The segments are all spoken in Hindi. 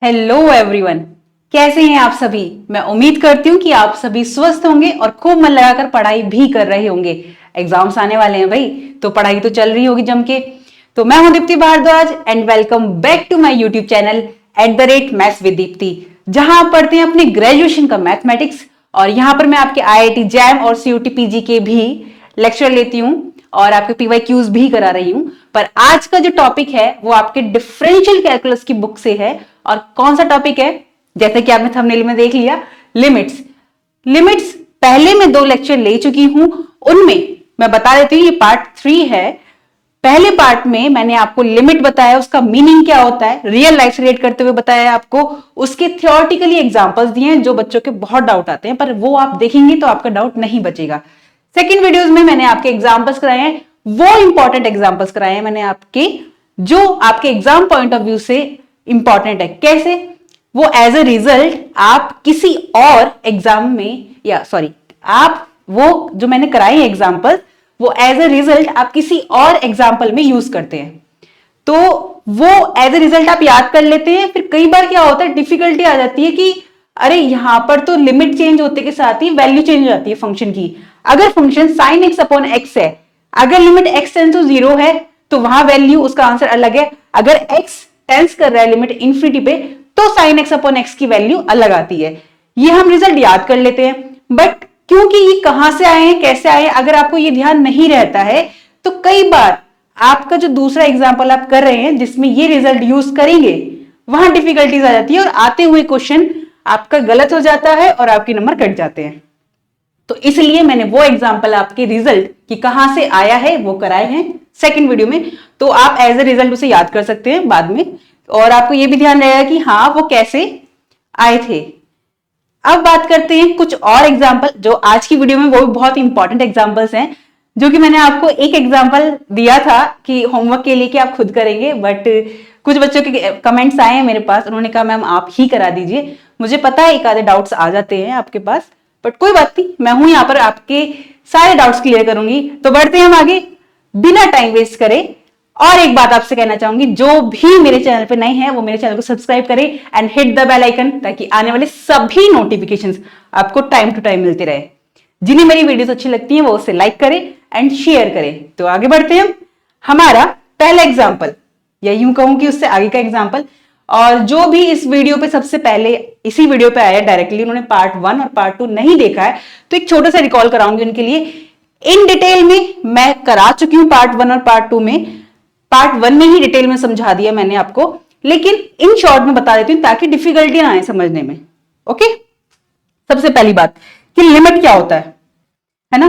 हेलो एवरीवन, कैसे हैं आप सभी। मैं उम्मीद करती हूँ कि आप सभी स्वस्थ होंगे और खूब मन लगाकर पढ़ाई भी कर रहे होंगे। एग्जाम्स आने वाले हैं भाई, तो पढ़ाई तो चल रही होगी जम के। तो मैं हूं Deepti Bhardwaj and welcome back to my YouTube channel @maths with Deepti, जहां आप पढ़ते हैं अपने ग्रेजुएशन का मैथमेटिक्स। और यहाँ पर मैं आपके IIT जैम और CUT PG के भी लेक्चर लेती हूँ और आपके PYQs भी करा रही हूँ। पर आज का जो टॉपिक है वो आपके डिफरेंशियल कैलकुलस की बुक से है। और कौन सा टॉपिक है, जैसे कि आपने थंबनेल में देख लिया, लिमिट्स। लिमिट्स पहले मैं 2 लेक्चर ले चुकी हूं, उनमें मैं बता देती हूँ, ये पार्ट 3 है। पहले पार्ट में मैंने आपको लिमिट बताया, उसका मीनिंग क्या होता है, रियल लाइफ से रिलेट करते हुए बताया आपको। उसके थियोरेटिकली एग्जांपल्स दिए हैं जो बच्चों के बहुत डाउट आते हैं, पर वो आप देखेंगे तो आपका डाउट नहीं बचेगा। सेकंड वीडियोस में मैंने आपके एग्जांपल्स कराए हैं, वो इंपॉर्टेंट एग्जांपल्स कराए हैं मैंने आपके, जो आपके एग्जाम पॉइंट ऑफ व्यू से इंपॉर्टेंट है। कैसे? वो एज अ रिजल्ट आप किसी और एग्जाम में, या सॉरी, आप वो जो मैंने कराए एग्जाम्पल, वो एज अ रिजल्ट आप किसी और एग्जाम्पल में यूज करते हैं। तो वो एज अ रिजल्ट आप याद कर लेते हैं। फिर कई बार क्या होता है, डिफिकल्टी आ जाती है कि अरे यहां पर तो लिमिट चेंज होते के साथ ही वैल्यू चेंज हो जाती है फंक्शन की। अगर function sin x upon x है, अगर लिमिट x टेंस टू 0 है तो वहां वैल्यू, उसका आंसर अलग है। अगर x टेंस कर रहा है लिमिट इंफिनिटी पे, तो sin x अपॉन x की वैल्यू अलग आती है। ये हम रिजल्ट याद कर लेते हैं। बट क्योंकि ये कहां से आए हैं, कैसे आए हैं, अगर आपको ये ध्यान नहीं रहता है तो कई बार आपका जो दूसरा एग्जाम्पल आप कर रहे हैं जिसमें ये रिजल्ट यूज करेंगे, वहां डिफिकल्टीज आ जाती है और आते हुए क्वेश्चन आपका गलत हो जाता है और आपके नंबर कट जाते हैं। तो इसलिए मैंने वो एग्जाम्पल आपके रिजल्ट कि कहां से आया है वो कराए हैं सेकंड वीडियो में। तो आप एज ए रिजल्ट उसे याद कर सकते हैं बाद में, और आपको ये भी ध्यान रहेगा कि हाँ वो कैसे आए थे। अब बात करते हैं कुछ और एग्जाम्पल जो आज की वीडियो में, वो भी बहुत इंपॉर्टेंट एग्जाम्पल्स हैं, जो कि मैंने आपको एक एग्जाम्पल दिया था कि होमवर्क के लिए कि आप खुद करेंगे। बट कुछ बच्चों के कमेंट्स आए हैं मेरे पास, उन्होंने कहा मैम आप ही करा दीजिए। मुझे पता है एक आधे डाउट्स आ जाते हैं आपके पास, बट कोई बात नहीं, मैं हूं यहां पर आपके सारे डाउट्स क्लियर करूंगी। तो बढ़ते हैं हम आगे बिना टाइम वेस्ट करे। और एक बात आपसे कहना चाहूंगी, जो भी मेरे चैनल पे नए हैं वो मेरे चैनल को सब्सक्राइब करें and hit the bell icon, ताकि आने वाले सभी नोटिफिकेशंस आपको टाइम टू टाइम मिलते रहे। जिन्हें मेरी वीडियोस अच्छी लगती हैं वो उसे लाइक करें एंड शेयर करें। तो आगे बढ़ते हैं। हमारा पहला एग्जाम्पल, या यूं कहूं कि उससे आगे का एग्जाम्पल, और जो भी इस वीडियो पे सबसे पहले इसी वीडियो पे आया डायरेक्टली, उन्होंने पार्ट 1 और पार्ट 2 नहीं देखा है, तो एक छोटा सा रिकॉल कराऊंगी उनके लिए। इन डिटेल में मैं करा चुकी हूं पार्ट 1 और पार्ट 2 में। पार्ट 1 में ही डिटेल में समझा दिया मैंने आपको, लेकिन इन शॉर्ट में बता देती हूं ताकि डिफिकल्टी ना आए समझने में। ओके, सबसे पहली बात कि लिमिट क्या होता है ना।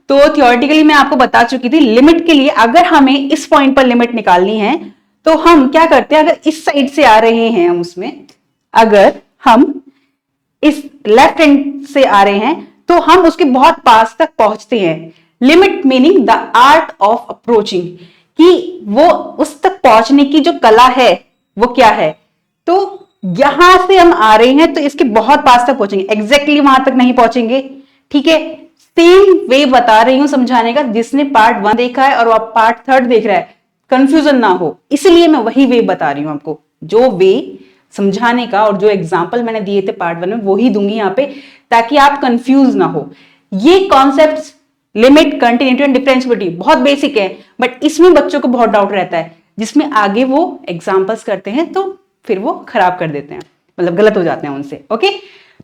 तो थियोरेटिकली मैं आपको बता चुकी थी, लिमिट के लिए अगर हमें इस पॉइंट पर लिमिट निकालनी है तो हम क्या करते हैं, अगर इस साइड से आ रहे हैं हम उसमें, अगर हम इस लेफ्ट हैंड से आ रहे हैं तो हम उसके बहुत पास तक पहुंचते हैं। Limit meaning the art of approaching, कि वो उस तक पहुंचने की जो कला है वो क्या है। तो यहां से हम आ रहे हैं तो इसके बहुत पास तक पहुंचेंगे, एग्जैक्टली वहां तक नहीं पहुंचेंगे। ठीक है, सेम वे बता रही हूं समझाने का, जिसने पार्ट 1 देखा है और वो पार्ट 3 देख रहा है, कंफ्यूजन ना हो, इसलिए मैं वही वे बता रही हूं आपको। जो वे समझाने का और जो एग्जाम्पल मैंने दिए थे पार्ट 1 में वही दूंगी यहां पे, ताकि आप कंफ्यूज ना हो। ये concepts limit, continuity and differentiability बहुत बेसिक है, बट इसमें बच्चों को बहुत डाउट रहता है, जिसमें आगे वो एग्जाम्पल्स करते हैं तो फिर वो खराब कर देते हैं, मतलब गलत हो जाते हैं उनसे। ओके,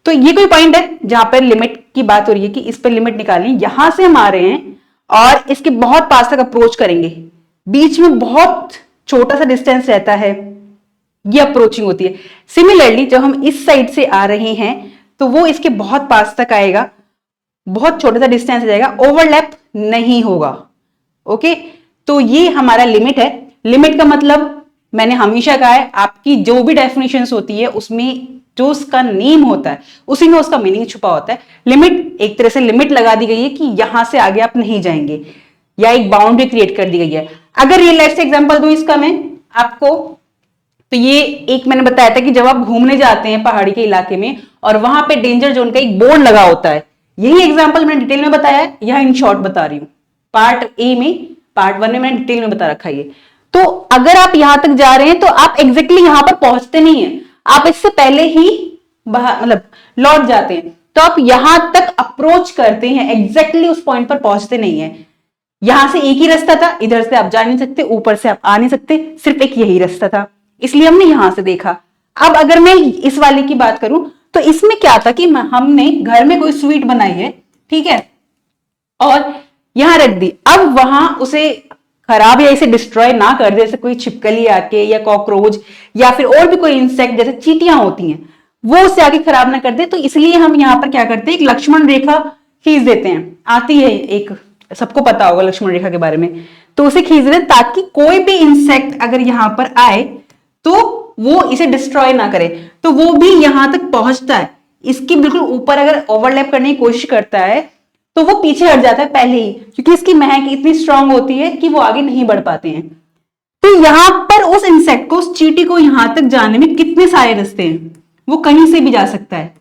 तो ये कोई पॉइंट है जहां पर लिमिट की बात हो रही है कि इस पर लिमिट निकालनी, यहां से हम आ रहे हैं और इसके बहुत पास तक अप्रोच करेंगे, बीच में बहुत छोटा सा डिस्टेंस रहता है, ये अप्रोचिंग होती है। सिमिलरली जब हम इस साइड से आ रहे हैं तो वो इसके बहुत पास तक आएगा, बहुत छोटा सा डिस्टेंस आ जाएगा, ओवरलैप नहीं होगा। ओके, तो ये हमारा लिमिट है। लिमिट का मतलब मैंने हमेशा कहा है, आपकी जो भी डेफिनेशंस होती है उसमें जो उसका नेम होता है उसी में उसका मीनिंग छुपा होता है। लिमिट एक तरह से लिमिट लगा दी गई है कि यहां से आगे आप नहीं जाएंगे, या एक बाउंड्री क्रिएट कर दी गई है। अगर रियल लाइफ से एग्जांपल दूं इसका मैं आपको, तो ये एक मैंने बताया था कि जब आप घूमने जाते हैं पहाड़ी के इलाके में और वहां पे डेंजर जोन का एक बोर्ड लगा होता है, यही एग्जांपल मैंने डिटेल में बताया है, यह इन शॉर्ट बता रही हूं। पार्ट ए में, पार्ट 1 में मैंने डिटेल में बता रखा है। तो अगर आप यहां तक जा रहे हैं तो आप एग्जैक्टली यहां पर पहुंचते नहीं है, आप इससे पहले ही मतलब लौट जाते हैं, तो आप यहां तक अप्रोच करते हैं, एग्जैक्टली उस पॉइंट पर पहुंचते नहीं है। यहां से एक ही रास्ता था, इधर से आप जा नहीं सकते, ऊपर से आप आ नहीं सकते, सिर्फ एक यही रास्ता था, इसलिए हमने यहां से देखा। अब अगर मैं इस वाले की बात करूं तो इसमें क्या था कि हमने घर में कोई स्वीट बनाई है, ठीक है, और यहां रख दी। अब वहां उसे खराब या इसे डिस्ट्रॉय ना कर दे, जैसे कोई छिपकली आके या कॉकरोच या फिर और भी कोई इंसेक्ट जैसे चींटियां होती हैं, वो उसे आके खराब ना कर दे, तो इसलिए हम यहां पर क्या करते हैं, एक लक्ष्मण रेखा खींच देते हैं। आती है एक, सबको पता होगा लक्ष्मण रेखा के बारे में, तो उसे खींच देते ताकि कोई भी इंसेक्ट अगर यहां पर आए तो वो इसे डिस्ट्रॉय ना करे, तो वो भी यहां तक पहुंचता है। इसकी बिल्कुल ऊपर अगर ओवरलैप करने की कोशिश करता है तो वो पीछे हट जाता है पहले ही, क्योंकि इसकी महक इतनी स्ट्रांग होती है कि वो आगे नहीं बढ़ पाते हैं। तो यहां पर उस इंसेक्ट को, उस चींटी को यहां तक जाने में कितने सारे रास्ते हैं, वो कहीं से भी जा सकता है।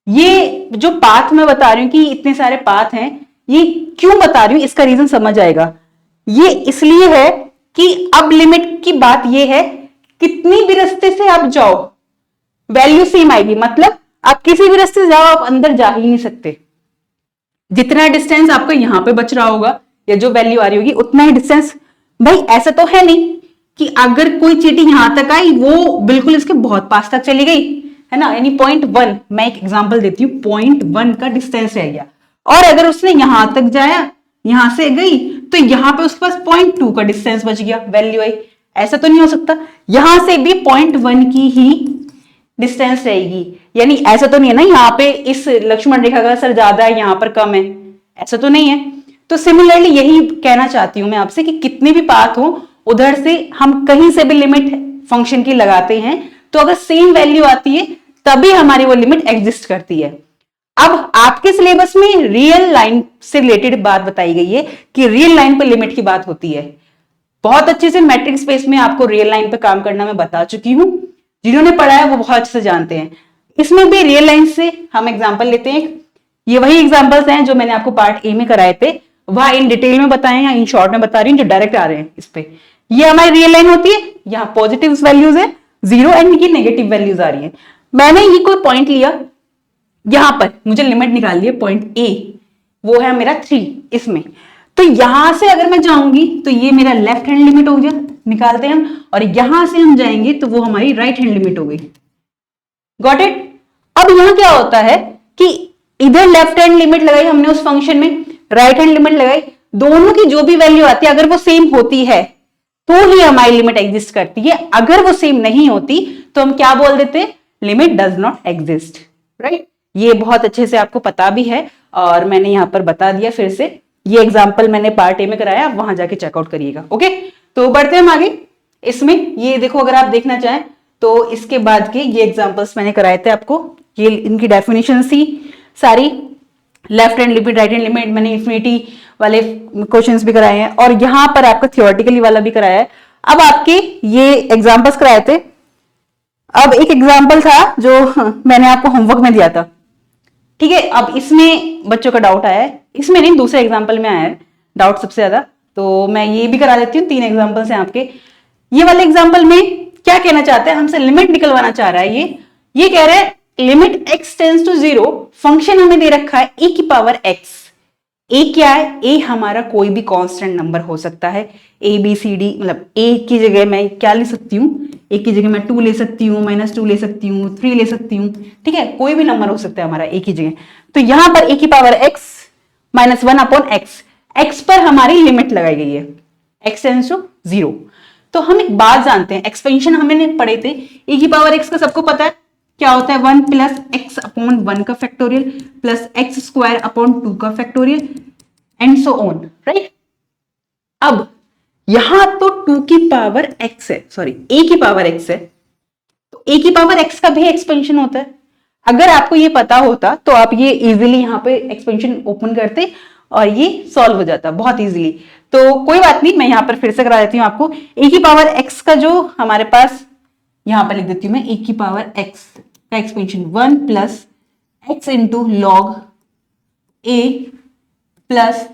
ये जो पाथ मैं बता रही हूं कि इतने सारे पाथ हैं, ये क्यों बता रही हूं, इसका रीजन समझ आएगा। ये इसलिए है कि अब लिमिट की बात ये है, कितनी भी रास्ते से आप जाओ वैल्यू सेम आएगी, मतलब आप किसी भी रास्ते से जाओ आप अंदर जा ही नहीं सकते। जितना डिस्टेंस आपका यहां पे बच रहा होगा या जो वैल्यू आ रही होगी उतना ही डिस्टेंस। भाई ऐसा तो है नहीं कि अगर कोई चीटी यहां तक आई वो बिल्कुल इसके बहुत पास तक चली गई, है ना, यानी 0.1, मैं एक एग्जांपल देती हूँ, 0.1 का डिस्टेंस रह गया, और अगर उसने यहां तक जाया, यहां से गई, तो यहां पे उसके पास 0.2 का डिस्टेंस बच गया, वैल्यू आई। ऐसा तो नहीं हो सकता, यहां से भी 0.1 की ही डिस्टेंस रहेगी, यानी ऐसा तो नहीं है ना यहाँ पे इस लक्ष्मण रेखा का असर ज्यादा है यहाँ पर कम है, ऐसा तो नहीं है। तो सिमिलरली यही कहना चाहती हूं मैं आपसे कि कितने भी पाथ हो उधर से हम कहीं से भी लिमिट फंक्शन की लगाते हैं, तो अगर सेम वैल्यू आती है तभी हमारी वो लिमिट एग्जिस्ट करती है। अब आपके सिलेबस में रियल लाइन से रिलेटेड बात बताई गई है कि रियल लाइन पर लिमिट की बात होती है। बहुत अच्छे से मैट्रिक स्पेस में आपको रियल लाइन पे काम करना मैं बता चुकी हूं, जिन्होंने पढ़ा है वो बहुत अच्छे से जानते हैं। इसमें भी रियल लाइन से हम एग्जांपल लेते हैं, ये वही एग्जांपल्स हैं जो मैंने आपको पार्ट ए में कराए थे, वह इन डिटेल में बताए या इन शॉर्ट में बता रही हूँ जो डायरेक्ट आ रहे हैं इस पे। ये हमारी रियल लाइन होती है, यहाँ पॉजिटिव वैल्यूज है 0 एंड की नेगेटिव वैल्यूज आ रही है। मैंने ये कोई पॉइंट लिया, यहां पर मुझे लिमिट निकाल ली है पॉइंट ए, वो है मेरा 3 इसमें, तो यहां से अगर मैं जाऊंगी तो ये मेरा लेफ्ट हैंड लिमिट हो गया, निकालते हैं हम, और यहां से हम जाएंगे तो वो हमारी राइट हैंड लिमिट हो गई। Got it. अब यहां क्या होता है कि इधर लेफ्ट हैंड लिमिट लगाई हमने उस फंक्शन में, राइट हैंड लिमिट लगाई, दोनों की जो भी वैल्यू आती है अगर वो सेम होती है तो ही हमारी लिमिट एग्जिस्ट करती है, अगर वो सेम नहीं होती तो हम क्या बोल देते, limit does not exist, right. ये बहुत अच्छे से आपको पता भी है और मैंने यहां पर बता दिया फिर से, ये एग्जाम्पल मैंने पार्ट ए में कराया, वहां जाके चेकआउट करिएगा। ओके, तो बढ़ते हैं हम आगे। इसमें ये देखो, अगर आप देखना चाहें तो इसके बाद के ये एग्जाम्पल्स मैंने कराए थे आपको, ये इनकी डेफिनेशन थी सारी, left hand limit right hand limit, मैंने इन्फिनिटी वाले क्वेश्चंस भी कराए हैं और यहां पर आपका थियोरेटिकली वाला भी कराया है। अब आपके ये एग्जाम्पल्स कराए थे, अब एक एग्जाम्पल था जो मैंने आपको होमवर्क में दिया था, ठीक है। अब इसमें बच्चों का डाउट आया है, इसमें नहीं दूसरे एग्जाम्पल में आया है डाउट सबसे ज्यादा, तो मैं ये भी करा देती हूँ। 3 एग्जाम्पल्स हैं आपके। ये वाले एग्जाम्पल में क्या कहना चाहते हैं, हमसे लिमिट निकलवाना चाह रहा है, ये कह रहा है limit x tends to 0, function हमें दे रखा है e की पावर x। ए क्या है, ए हमारा कोई भी कांस्टेंट नंबर हो सकता है, ए बी सी डी, मतलब ए की जगह मैं क्या ले सकती हूँ, ए की जगह मैं 2 ले सकती हूँ, -2 ले सकती हूँ, 3 ले सकती हूँ, ठीक है, कोई भी नंबर हो सकता है हमारा ए की जगह। तो यहां पर ए की power x -1 upon x, x पर हमारी लिमिट लगाई गई है, x टेंस टू 0। तो हम एक बात जानते हैं, एक्सपेंशन हमने पढ़े थे, ए की पावर x का सबको पता है क्या होता है, 1 प्लस एक्स अपॉन 1 का factorial plus x square upon 2 का factorial and so on, right. अब यहां तो 2 की पावर x है, सॉरी a की पावर x है, तो a की पावर x का भी एक्सपेंशन होता है। अगर आपको ये पता होता तो आप ये इजीली यहाँ पे एक्सपेंशन ओपन करते और ये सॉल्व हो जाता बहुत इजीली। तो कोई बात नहीं, मैं यहाँ पर फिर से करा देती हूँ आपको। a की पावर x का जो हमारे पास, यहां पर लिख देती हूँ मैं, a की पावर x का expansion 1 plus x into log a plus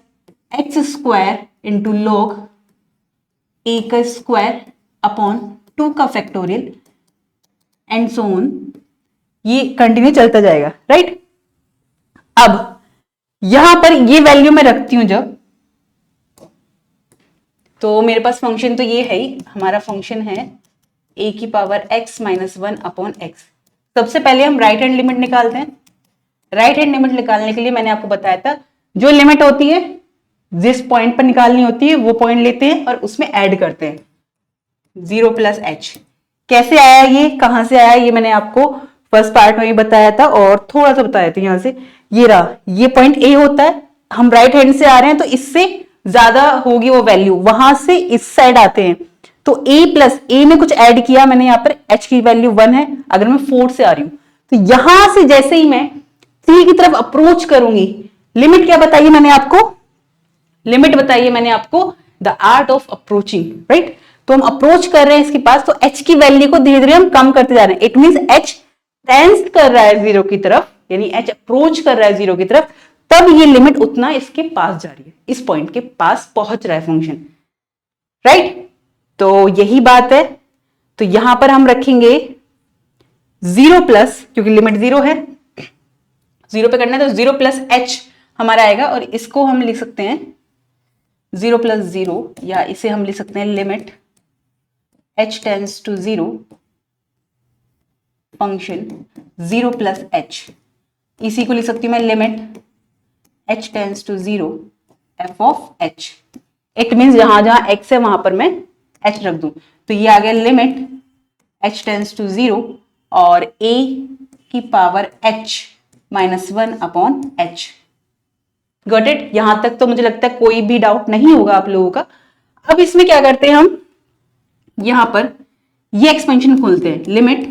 x square into log a का स्क्वायर अपॉन 2 का फैक्टोरियल एंड सो ऑन, ये कंटिन्यू चलता जाएगा, राइट। अब यहां पर ये वैल्यू मैं रखती हूं जब, तो मेरे पास फंक्शन तो ये है ही, हमारा फंक्शन है a की power x minus 1 upon x. सबसे पहले हम राइट हैंड लिमिट निकालते हैं। राइट हैंड लिमिट निकालने के लिए मैंने आपको बताया था, जो लिमिट होती है जिस पॉइंट पर निकालनी होती है वो पॉइंट लेते हैं और उसमें ऐड करते हैं 0 प्लस एच। कैसे आया ये, कहां से आया, ये मैंने आपको फर्स्ट पार्ट में ही बताया था और थोड़ा सा बताया था। यहां से ये रहा, ये पॉइंट ए होता है, हम राइट हैंड से आ रहे हैं तो इससे ज्यादा होगी वो वैल्यू, वहां से इस साइड आते हैं तो a प्लस ए में कुछ ऐड किया मैंने, यहां पर h की वैल्यू 1 है, अगर मैं 4 से आ रही हूं तो यहां से जैसे ही मैं 3 की तरफ अप्रोच करूंगी, लिमिट क्या बताइए मैंने आपको, लिमिट बताइए मैंने आपको, the art of approaching, right. तो हम अप्रोच कर रहे हैं इसके पास, तो h की वैल्यू को धीरे धीरे हम कम करते जा रहे हैं। इट मींस h टेंस कर रहा है जीरो की तरफ, यानी h अप्रोच कर रहा है जीरो की तरफ, तब ये लिमिट उतना इसके पास जा रही है, इस पॉइंट के पास पहुंच रहा है फंक्शन, राइट। तो यही बात है, तो यहां पर हम रखेंगे 0 प्लस, क्योंकि लिमिट 0 है, 0 पे करना है तो 0 प्लस h हमारा आएगा, और इसको हम लिख सकते हैं 0 प्लस 0, या इसे हम लिख सकते हैं limit h tends to 0 function 0 plus h। इसी को लिख सकती हूं मैं limit h tends to 0 f of h। It means जहां जहां x है वहां पर मैं h रख दूं, तो ये आ गया लिमिट h टेंस टू 0 और a की power h minus 1 upon h। Got it, यहां तक तो मुझे लगता है कोई भी डाउट नहीं होगा आप लोगों का। अब इसमें क्या करते हैं हम, यहां पर ये एक्सपेंशन खोलते हैं, लिमिट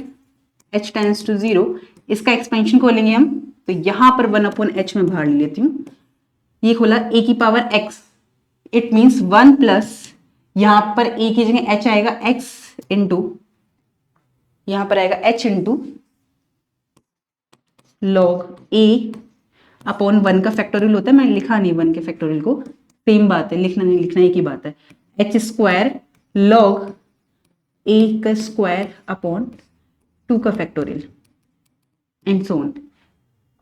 h टेंस टू 0, इसका एक्सपेंशन खोलेंगे हम, तो यहां पर 1 अपॉन h में बाहर ले लेती हूं, ये खोला a की power x, it means 1 plus, यहां पर a की जगह h आएगा x इंटू, यहां पर आएगा h into log a upon 1 का फैक्टोरियल होता है, मैंने लिखा नहीं 1 के फैक्टोरियल को, सेम बात है, लिखना नहीं लिखना एक ही बात है, h स्क्वायर लॉग a का स्क्वायर अपॉन 2 का फैक्टोरियल एंड सो ऑन।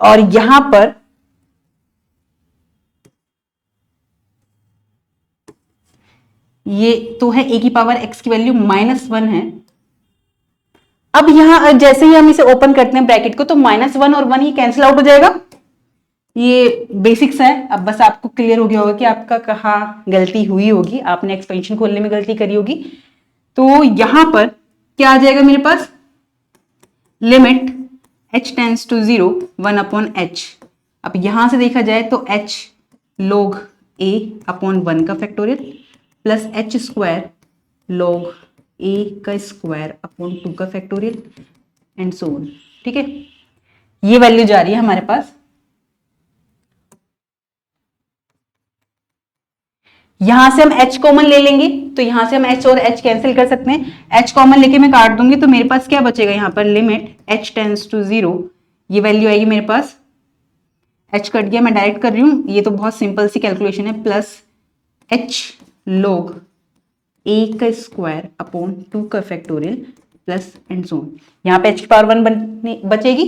और यहां पर ये तो है a की पावर x की वैल्यू -1 है। अब यहां जैसे ही हम इसे ओपन करते हैं ब्रैकेट को, तो -1 और 1 ही कैंसिल आउट हो जाएगा, ये बेसिक्स है। अब बस आपको क्लियर हो गया होगा कि आपका कहाँ गलती हुई होगी, आपने एक्सपेंशन खोलने में गलती करी होगी। तो यहां पर क्या आ जाएगा मेरे पास, limit h tends to 0 1 upon h। अब यहां से देखा जाए तो h log a अपॉन 1 का factorial plus h square log a का स्क्वायर अपॉन 2 का फैक्टोरियल एंड सो ऑन, ठीक है। ये वैल्यू जा रही है हमारे पास, यहां से हम h कॉमन ले लेंगे, तो यहां से हम h और h कैंसिल कर सकते हैं, h कॉमन लेके मैं काट दूंगी तो मेरे पास क्या बचेगा, यहां पर लिमिट h टेंस टू 0, ये वैल्यू आएगी मेरे पास, h कट गया, मैं डायरेक्ट कर रही हूं, ये तो बहुत सिंपल सी कैलकुलेशन है, प्लस h log a का स्क्वायर अपॉन 2 का factorial plus and so on, यहाँ पे h की पावर 1 बचेगी,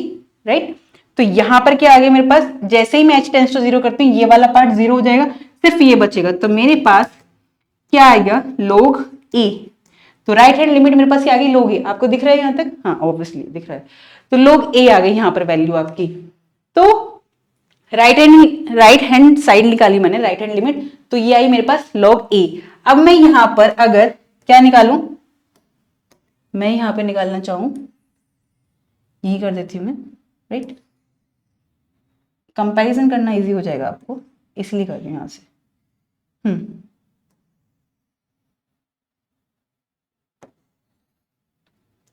राइट। तो यहां पर क्या आ गया मेरे पास, जैसे ही मैं h टेंस टू 0 करती हूँ ये वाला पार्ट 0 हो जाएगा, सिर्फ ये बचेगा, तो मेरे पास क्या आएगा log a। तो राइट हैंड लिमिट मेरे पास क्या आ गई, log a, आपको दिख रहा है यहां तक, हाँ ऑब्वियसली दिख रहा है, तो log a आ गई यहां पर वैल्यू आपकी। तो राइट हैंड साइड निकाली मैंने, राइट हैंड लिमिट, तो ये आई मेरे पास log a। अब मैं यहां पर अगर क्या निकालूं, मैं यहां पर निकालना चाहूं, यही कर देती हूं मैं, राइट, कंपैरिजन करना इजी हो जाएगा आपको, इसलिए कर रही हूं यहां से।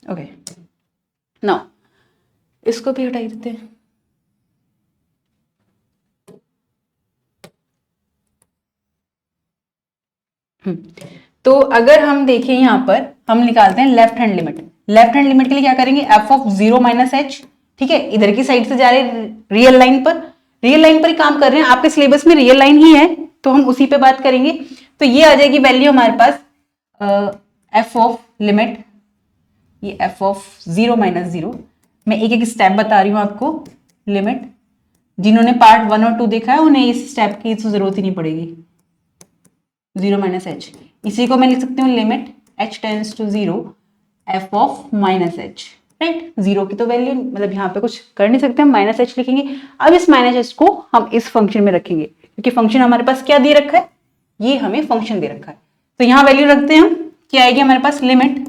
ओके, नाउ इसको भी हटा देते हैं। तो अगर हम देखें यहां पर हम निकालते हैं left hand limit, left hand limit के लिए क्या करेंगे, f ऑफ 0 माइनस h, ठीक है, इधर की साइड से जा रहे रियल लाइन पर, रियल लाइन पर ही काम कर रहे हैं, आपके सिलेबस में रियल लाइन ही है तो हम उसी पे बात करेंगे। तो ये आ जाएगी वैल्यू हमारे पास f ऑफ लिमिट ये एफ ऑफ 0 माइनस 0। मैं एक एक स्टेप बता रही हूँ आपको। लिमिट, जिन्होंने पार्ट 1 और 2 देखा है उन्हें इस स्टेप की तो जरूरत ही नहीं पड़ेगी। 0 माइनस एच, इसी को मैं लिख सकती हूँ limit h tends to 0 f of minus h, right. 0 की तो वैल्यू मतलब यहाँ पे कुछ कर नहीं सकते, हम माइनस एच लिखेंगे। अब इस माइनस एच को हम इस फंक्शन में रखेंगे, क्योंकि फंक्शन हमारे पास क्या दे रखा है, ये हमें फंक्शन दे रखा है। तो यहाँ वैल्यू रखते हैं हम, क्या आएगी हमारे पास, लिमिट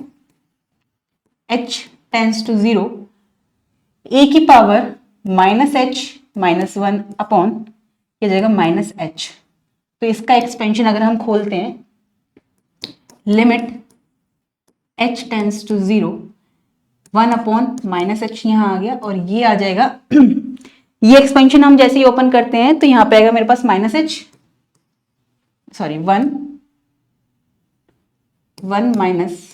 h टेंड्स टू 0 ए की power minus H minus 1 upon क्या जाएगा माइनस एच। तो इसका एक्सपेंशन अगर हम खोलते हैं, limit h tends to 0 1 upon minus h यहाँ आ गया, और ये आ जाएगा ये एक्सपेंशन हम जैसे ही ओपन करते हैं तो यहाँ पे आएगा मेरे पास minus h, sorry 1 minus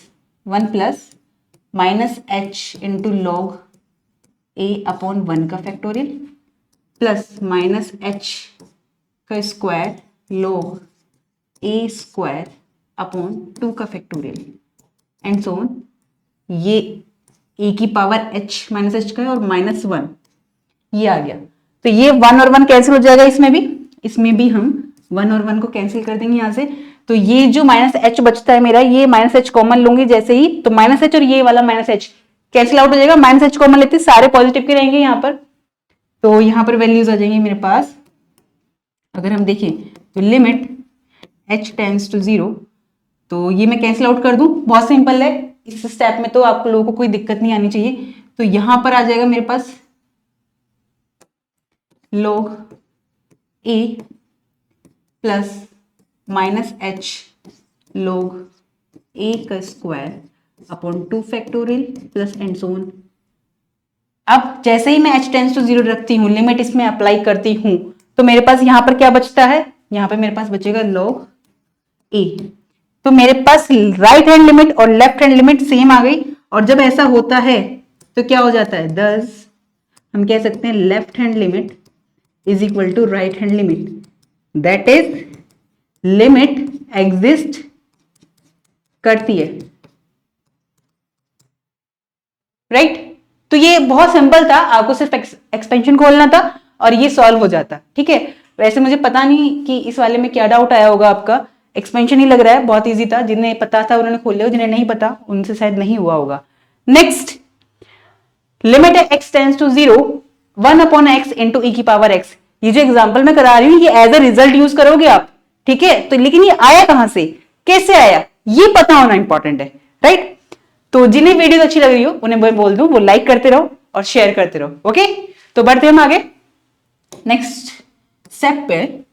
1 plus minus h into log a upon 1 का फैक्टोरियल प्लस माइनस एच का square log a square upon 2 का फैक्टोरियल एंड सो ऑन। ये ए की पावर h माइनस एच का है और माइनस 1 ये आ गया। तो ये 1 और 1 कैंसिल हो जाएगा, इसमें भी हम 1 और 1 को कैंसिल कर देंगे यहाँ से। तो ये जो माइनस एच बचता है मेरा, ये माइनस एच कॉमन लूंगी जैसे ही, तो माइनस एच और ये वाला माइनस एच कैंसिल आउट हो जाएगा। माइनस एच कॉमन लेते सारे पॉजिटिव के रहेंगे यहाँ पर, तो यहाँ पर वैल्यूज आ जाएंगी मेरे पास। अगर हम देखें तो लिमिट h टेंड्स टू 0, तो ये मैं कैंसिल आउट कर दूं, बहुत सिंपल है। इस स्टेप में तो आप लोगों को कोई दिक्कत नहीं आनी चाहिए। तो यहां पर आ जाएगा मेरे पास log a plus minus H log a का square upon 2 factorial plus and so on. अब जैसे ही मैं h टेंड्स टू 0 रखती हूँ, लिमिट इसमें अप्लाई करती हूँ, तो मेरे पास यहाँ पर क्या बचता है, यहाँ पे मेरे पास बचेगा log a। तो मेरे पास राइट हैंड लिमिट और लेफ्ट हैंड लिमिट सेम आ गई। और जब ऐसा होता है तो क्या हो जाता है, दस हम कह सकते हैं left hand limit is equal to right hand limit, that is limit exist करती है, राइट। तो ये बहुत सिंपल था, आपको सिर्फ एक्सपेंशन खोलना था और ये सॉल्व हो जाता, ठीक है। वैसे मुझे पता नहीं कि इस वाले में क्या डाउट आया होगा आपका, एक्सपेंशन ही लग रहा है, बहुत इजी था। जिन्हें पता था उन्होंने खोल लिया, जिन्हें नहीं पता उनसे शायद नहीं हुआ होगा। Next, limit x tends to 0 1 upon x into e की पावर एक्स। ये जो एग्जांपल मैं करा रही हूं ये एज अ रिजल्ट यूज करोगे आप, ठीक है। तो लेकिन ये आया कहां से, कैसे आया, ये पता होना इंपॉर्टेंट है, राइट। तो जिन्हें वीडियो अच्छी लग रही हो उन्हें मैं बोल दूं वो लाइक करते रहो और शेयर करते रहो, ओके। तो बढ़ते हम आगे नेक्स्ट स्टेप पे,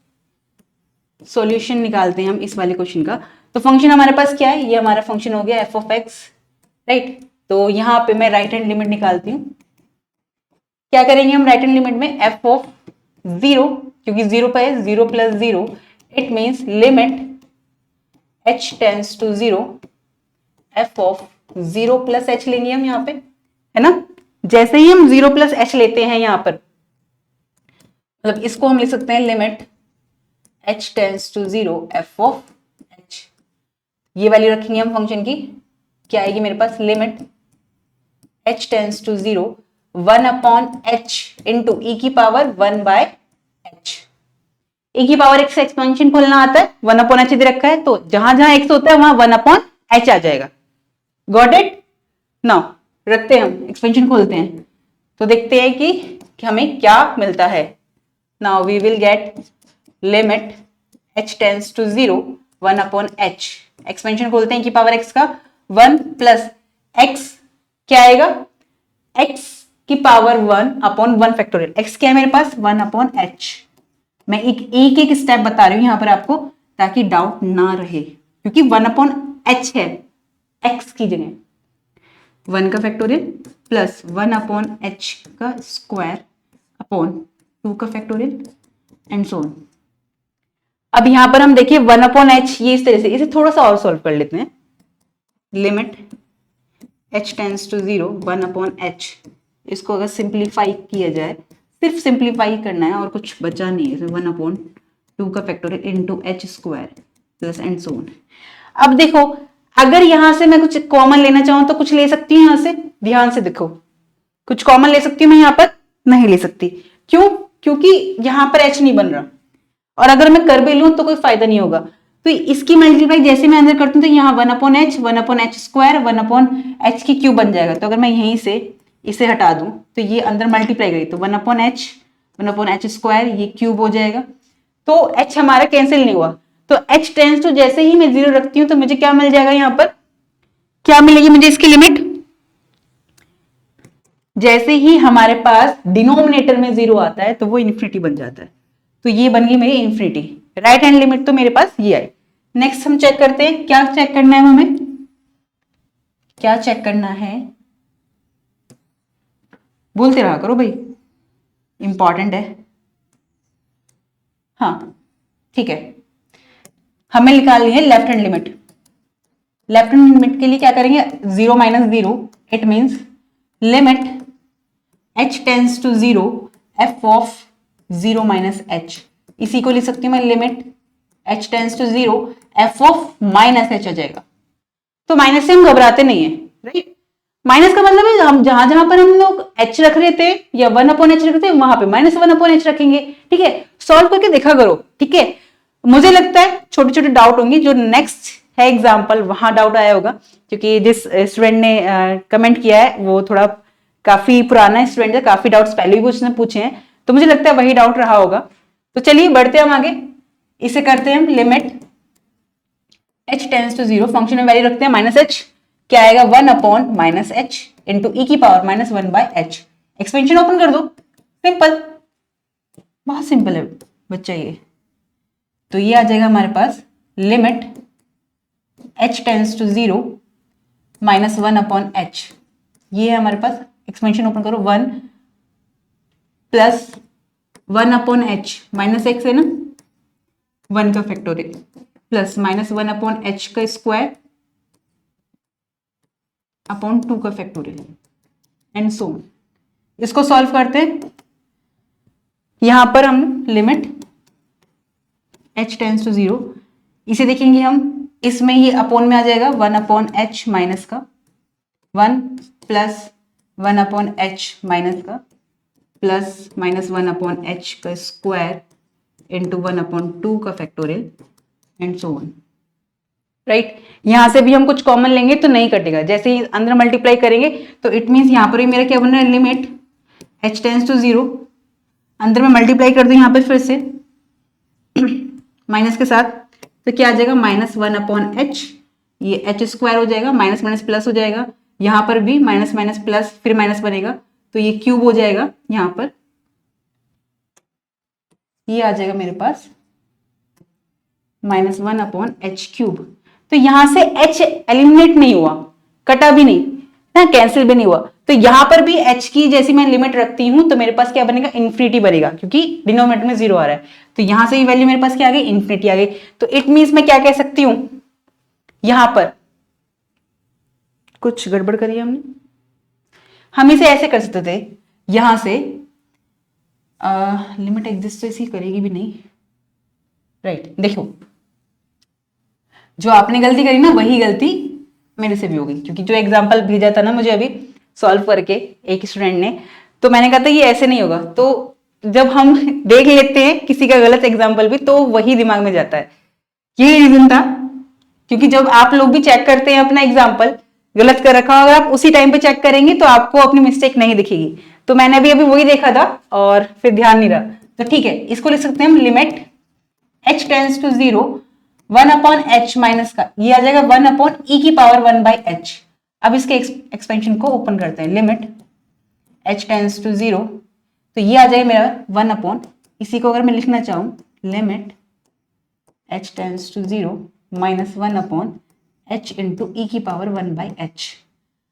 सॉल्यूशन निकालते हैं हम इस वाले क्वेश्चन का। तो फंक्शन हमारे पास क्या है, ये हमारा फंक्शन हो गया एफ ऑफ एक्स, राइट। तो यहां पे मैं राइट हैंड लिमिट निकालती हूं। क्या करेंगे हम राइट हैंड लिमिट में, एफ ऑफ 0, क्योंकि 0 पे है 0 plus 0, it means limit h tends to 0 f of 0 plus h लेंगे हम यहाँ पे, है ना। जैसे ही हम 0 प्लस h लेते हैं यहाँ पर, मतलब इसको हम लिख सकते हैं limit h tends to 0 f of h। ये वैल्यू रखेंगे हम फंक्शन की, क्या आएगी मेरे पास, limit h tends to 0 1 upon h into e की पावर 1 बाय h। ई की पावर x एक्सपेंशन खोलना आता है, 1 अपॉन h दे रखा है, तो जहां जहां x होता है वहां 1 अपॉन h आ जाएगा। Got it. नाउ रखते हैं हम एक्सपेंशन खोलते हैं, तो देखते हैं कि हमें क्या मिलता है। Now we will get limit h tends to 0 1 upon h। Expansion खोलते हैं की पावर x का, 1 प्लस x क्या आएगा, x की पावर 1 अपॉन 1 फैक्टोरियल। x क्या है मेरे पास, 1 अपॉन h। मैं एक स्टेप बता रही हूं यहां पर आपको, ताकि डाउट ना रहे, क्योंकि 1 अपॉन h है x की जगह, 1 का फैक्टोरियल प्लस 1 अपॉन h का स्क्वायर अपॉन 2 का फैक्टोरियल एंड सो ऑन। अब यहां पर हम देखिए 1 अपॉन h, ये इस तरह से, इसे थोड़ा सा और सॉल्व कर लेते हैं। Limit h tends to 0 1 upon h, इसको अगर सिंप्लीफाई किया जाए, सिर्फ सिंप्लीफाई करना है और कुछ बचा नहीं है, 1 अपॉन 2 का factorial into h square plus and so on. अब देखो अगर यहां से मैं कुछ कॉमन लेना चाहूं तो कुछ ले सकती हूं, यहां से ध्यान से देखो, कुछ कॉमन ले सकती हूं मैं, यहां पर नहीं ले सकती। क्यों? क्योंकि यहां पर एच नहीं बन रहा, और अगर मैं कर भी लूं तो कोई फायदा नहीं होगा। तो इसकी मल्टीप्लाई जैसे मैं अंदर करती हूँ तो यहाँ 1/h स्क्वायर 1/h की क्यूब बन जाएगा। तो अगर मैं यहीं से इसे हटा दूं तो ये अंदर मल्टीप्लाई गई तो 1/h स्क्वायर ये क्यूब हो जाएगा। तो h हमारा कैंसिल नहीं हुआ। तो h टेंस टू जैसे ही मैं 0 रखती हूँ तो मुझे क्या मिल जाएगा, यहाँ पर क्या मिलेगी मुझे इसकी लिमिट, जैसे ही हमारे पास डिनोमिनेटर में 0 आता है तो वो इन्फिनिटी बन जाता है। तो ये बन गई मेरी इन्फिनिटी, राइट हैंड लिमिट तो मेरे पास ये आई। नेक्स्ट हम चेक करते हैं, क्या चेक करना है हमें, क्या चेक करना है, बोलते रहा करो भाई, इंपॉर्टेंट है। हाँ ठीक है, हमें निकालनी है left hand limit. Left hand limit के लिए क्या करेंगे, 0 - 0, it means limit h tends to 0 f of 0 - h। इसी को लिख सकती हूँ मैं, limit h tends to 0 f of -h आ जाएगा। तो माइनस से हम घबराते नहीं है, राइट। माइनस का मतलब है हम जहां जहां पर हम लोग h रख रहे थे या 1/h रख रहे थे वहां पे -1/h रखेंगे, ठीक है। सॉल्व करके देखा करो, ठीक है। मुझे लगता है छोटे छोटे डाउट होंगे, जो नेक्स्ट है एग्जाम्पल वहां डाउट आया होगा, क्योंकि जिस स्टूडेंट ने कमेंट किया है वो थोड़ा काफी पुराना स्टूडेंट है, काफी डाउट्स पहले भी उसने पूछे हैं, तो मुझे लगता है वही डाउट रहा होगा। तो चलिए बढ़ते हैं हम आगे, इसे करते हैं हम limit h tends to 0, function में वैल्यू रखते हैं -h, क्या आएगा 1/-h इंटू e की पावर -1/h। एक्सपेंशन ओपन कर दो, सिंपल, बहुत सिंपल है बच्चा ये। तो ये आ जाएगा हमारे पास limit h tends to 0 -1/h, ये है हमारे पास। एक्सपेंशन ओपन करो, 1 + 1/h -x है ना, 1 का फैक्टोरियल प्लस -1/h का स्क्वायर अपॉन 2 का फैक्टोरियल एंड सो ऑन। इसको सॉल्व करते हैं, यहां पर हम लिमिट h टेंस टू 0, इसे देखेंगे हम, इसमें ये अपॉन में आ जाएगा 1/h माइनस का 1 + 1/h माइनस का प्लस -1/h का स्क्वायर इंटू 1/2 का factorial and so on, right. यहां से भी हम कुछ कॉमन लेंगे तो नहीं कटेगा, जैसे ही अंदर मल्टीप्लाई करेंगे तो इट मीन्स यहां पर भी मेरा क्या बन रहा है, लिमिट h टेंस टू 0, अंदर में मल्टीप्लाई कर दूं यहां पर फिर से माइनस के साथ, तो क्या आ जाएगा -1/h, ये h स्क्वायर हो जाएगा, माइनस माइनस प्लस हो जाएगा, यहां पर भी माइनस माइनस प्लस फिर माइनस बनेगा, तो ये क्यूब हो जाएगा, यहां पर ये आ जाएगा मेरे पास -1/h क्यूब। तो यहां से h एलिमिनेट नहीं हुआ, कटा भी नहीं ना, कैंसिल भी नहीं हुआ, तो यहां पर भी h की जैसी मैं लिमिट रखती हूं तो मेरे पास क्या बनेगा, इन्फिनिटी बनेगा, क्योंकि डिनोमिनेटर में 0 आ रहा है। तो यहां से ये वैल्यू मेरे पास क्या आ गई, इन्फिनिटी आ गई। तो इट मीन्स मैं क्या कह सकती हूं, यहां पर कुछ गड़बड़ करी हमने, हम इसे ऐसे कर सकते थे, यहां से लिमिट एग्जिस्ट तो इसी करेगी भी नहीं, राइट। देखो जो आपने गलती करी ना वही गलती मेरे से भी होगी, क्योंकि जो एग्जाम्पल भेजा था ना मुझे अभी सॉल्व करके एक स्टूडेंट ने, तो मैंने कहा था ये ऐसे नहीं होगा। तो जब हम देख लेते हैं किसी का गलत एग्जाम्पल भी तो वही दिमाग में जाता है, यही रीजन था। क्योंकि जब आप लोग भी चेक करते हैं अपना एग्जाम्पल गलत कर रखा हो, अगर आप उसी टाइम पे चेक करेंगे तो आपको अपनी मिस्टेक नहीं दिखेगी। तो मैंने अभी वही देखा था और फिर ध्यान नहीं रहा, तो ठीक है, इसको लिख सकते हैं हम limit h tends to 0 1/h minus का ये आ जाएगा 1/e की पावर 1/h। अब इसके एक्सपेंशन को ओपन करते हैं, लिमिट h टेंस टू 0, तो ये आ जाएगा मेरा 1/, इसी को अगर मैं लिखना चाहूं limit h tends to 0 -1/h into e की पावर 1/h।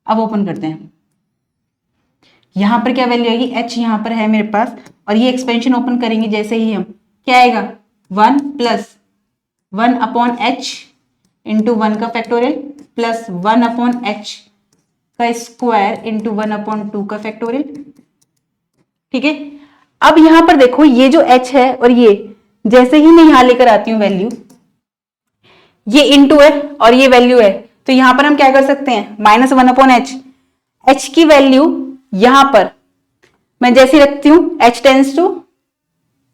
अब ओपन करते हैं, यहां पर क्या वैल्यू आएगी, h यहां पर है मेरे पास, और ये एक्सपेंशन ओपन करेंगे जैसे ही हम, क्या आएगा 1 + 1/h इंटू 1 का फैक्टोरियल प्लस 1/h का स्क्वायर इंटू 1/2 का फैक्टोरियल, ठीक है। अब यहां पर देखो ये जो h है और ये जैसे ही मैं यहां लेकर आती हूं वैल्यू, ये इंटू है और ये वैल्यू है, तो यहां पर हम क्या कर सकते हैं, -1/h, h की वैल्यू यहां पर मैं जैसे रखती हूं h टेंस टू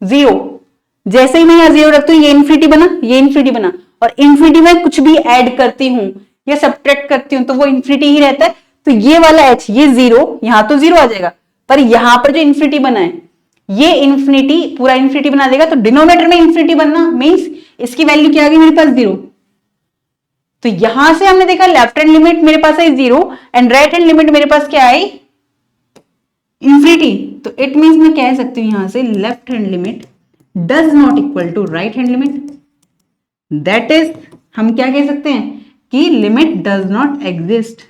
0, जैसे ही मैं यहां 0 रखती हूं ये इन्फिनिटी बना, ये इन्फिनिटी बना, और इन्फिनिटी में कुछ भी ऐड करती हूं या सब्ट्रैक्ट करती हूं तो वो इन्फिनिटी ही रहता है। तो ये वाला h, ये 0, यहां तो 0 आ जाएगा, पर यहां पर जो इन्फिनिटी बना है ये इन्फिनिटी पूरा इन्फिनिटी बना देगा, तो डिनोमिनेटर में इन्फिनिटी बनना मींस इसकी वैल्यू क्या आ गई मेरे पास 0। तो यहां से हमने देखा लेफ्ट हैंड लिमिट मेरे पास है 0 एंड राइट हैंड लिमिट मेरे पास क्या आई, इन्फिनिटी। तो इट मींस मैं कह सकती हूं यहां से left hand limit does not equal to right hand limit, that is हम क्या कह सकते हैं कि limit does not exist,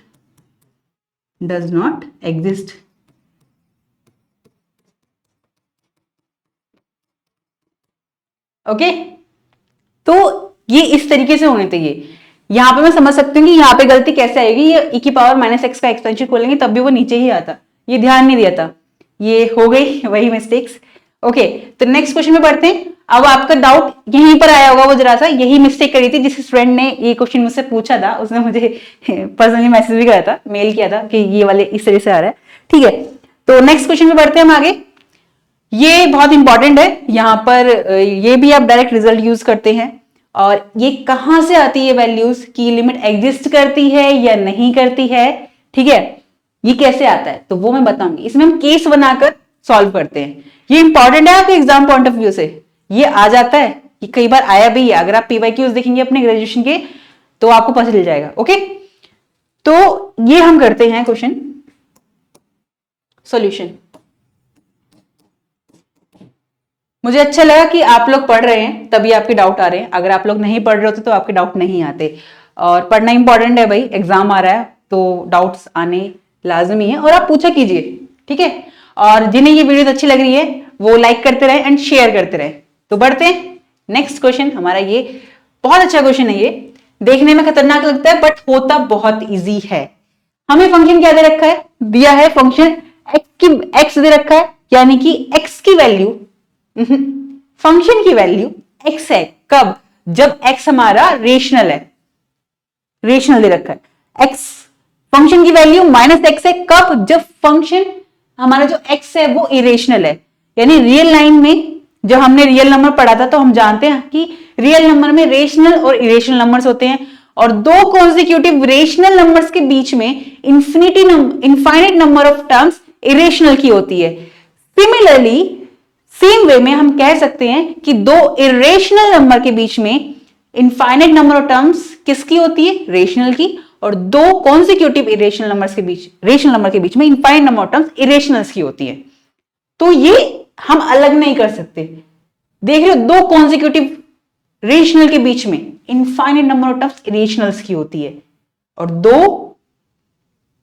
does not exist. Okay, तो ये इस तरीके से होने चाहिए। यहां पे मैं समझ सकती हूँ कि यहां पे गलती कैसे आएगी, ये e की पावर -x का एक्सपेंशन खोलेंगे तब भी वो नीचे ही आता, ये ध्यान नहीं दिया था, ये हो गई वही मिस्टेक्स। ओके, तो नेक्स्ट क्वेश्चन में बढ़ते हैं। अब आपका डाउट यहीं पर आया होगा, वो जरा सा यही मिस्टेक करी थी, जिस स्टूडेंट ने ये क्वेश्चन मुझसे पूछा था उसने मुझे पर्सनली मैसेज भी करा था, मेल किया था कि ये वाले इस तरह से आ रहा है। ठीक है, तो नेक्स्ट क्वेश्चन में बढ़ते हैं हम आगे। ये बहुत इंपॉर्टेंट है, यहां पर ये भी आप डायरेक्ट रिजल्ट यूज करते हैं, और ये कहां से आती है वैल्यूज की लिमिट एग्जिस्ट करती है या नहीं करती है। ठीक है, ये कैसे आता है तो वो मैं बताऊंगी, इसमें हम केस बनाकर सॉल्व करते हैं। ये इंपॉर्टेंट है आपके एग्जाम पॉइंट ऑफ व्यू से, ये आ जाता है, ये कई बार आया भी है, अगर आप पीवाईक्यूज देखेंगे अपने ग्रेजुएशन के तो आपको पता चल जाएगा। ओके, तो ये हम करते हैं क्वेश्चन सॉल्यूशन। मुझे अच्छा लगा कि आप लोग पढ़ रहे हैं तभी आपके डाउट आ रहे हैं, अगर आप लोग नहीं पढ़ रहे होते तो आपके डाउट नहीं आते। और पढ़ना इंपॉर्टेंट है भाई, एग्जाम आ रहा है तो डाउट्स आने लाजमी है, और आप पूछा कीजिए। ठीक है, और जिन्हें ये वीडियो अच्छी लग रही है वो लाइक करते रहे एंड शेयर करते रहे। तो बढ़ते हैं नेक्स्ट क्वेश्चन हमारा, ये बहुत अच्छा क्वेश्चन है, ये देखने में खतरनाक लगता है बट होता बहुत ईजी है। हमें फंक्शन क्या दे रखा है, दिया है फंक्शन एक्स दे रखा है, यानी कि एक्स की वैल्यू, फंक्शन की वैल्यू x है, कब, जब x हमारा रेशनल है, रेशनल दे रखा है। x फंक्शन की वैल्यू -x है, कब, जब फंक्शन हमारा जो x है वो इरेशनल है। यानी रियल लाइन में जब हमने रियल नंबर पढ़ा था तो हम जानते हैं कि रियल नंबर में रेशनल और इरेशनल नंबर्स होते हैं, और दो कॉन्जिक्यूटिव रेशनल नंबर्स के बीच में infinite number of terms irrational की होती है। सिमिलरली सेम वे में हम कह सकते हैं कि दो इरेशनल नंबर के बीच में इनफाइनाइट नंबर ऑफ टर्म्स किसकी होती है, रेशनल की, और दो कॉन्सिक्यूटिव इरेशनल नंबर्स के बीच, रेशनल नंबर के बीच में infinite number of terms irrationals की होती है। तो ये हम अलग नहीं कर सकते। देख रहे हो, दो कॉन्सिक्यूटिव रेशनल के बीच में infinite number of terms irrationals की होती है, और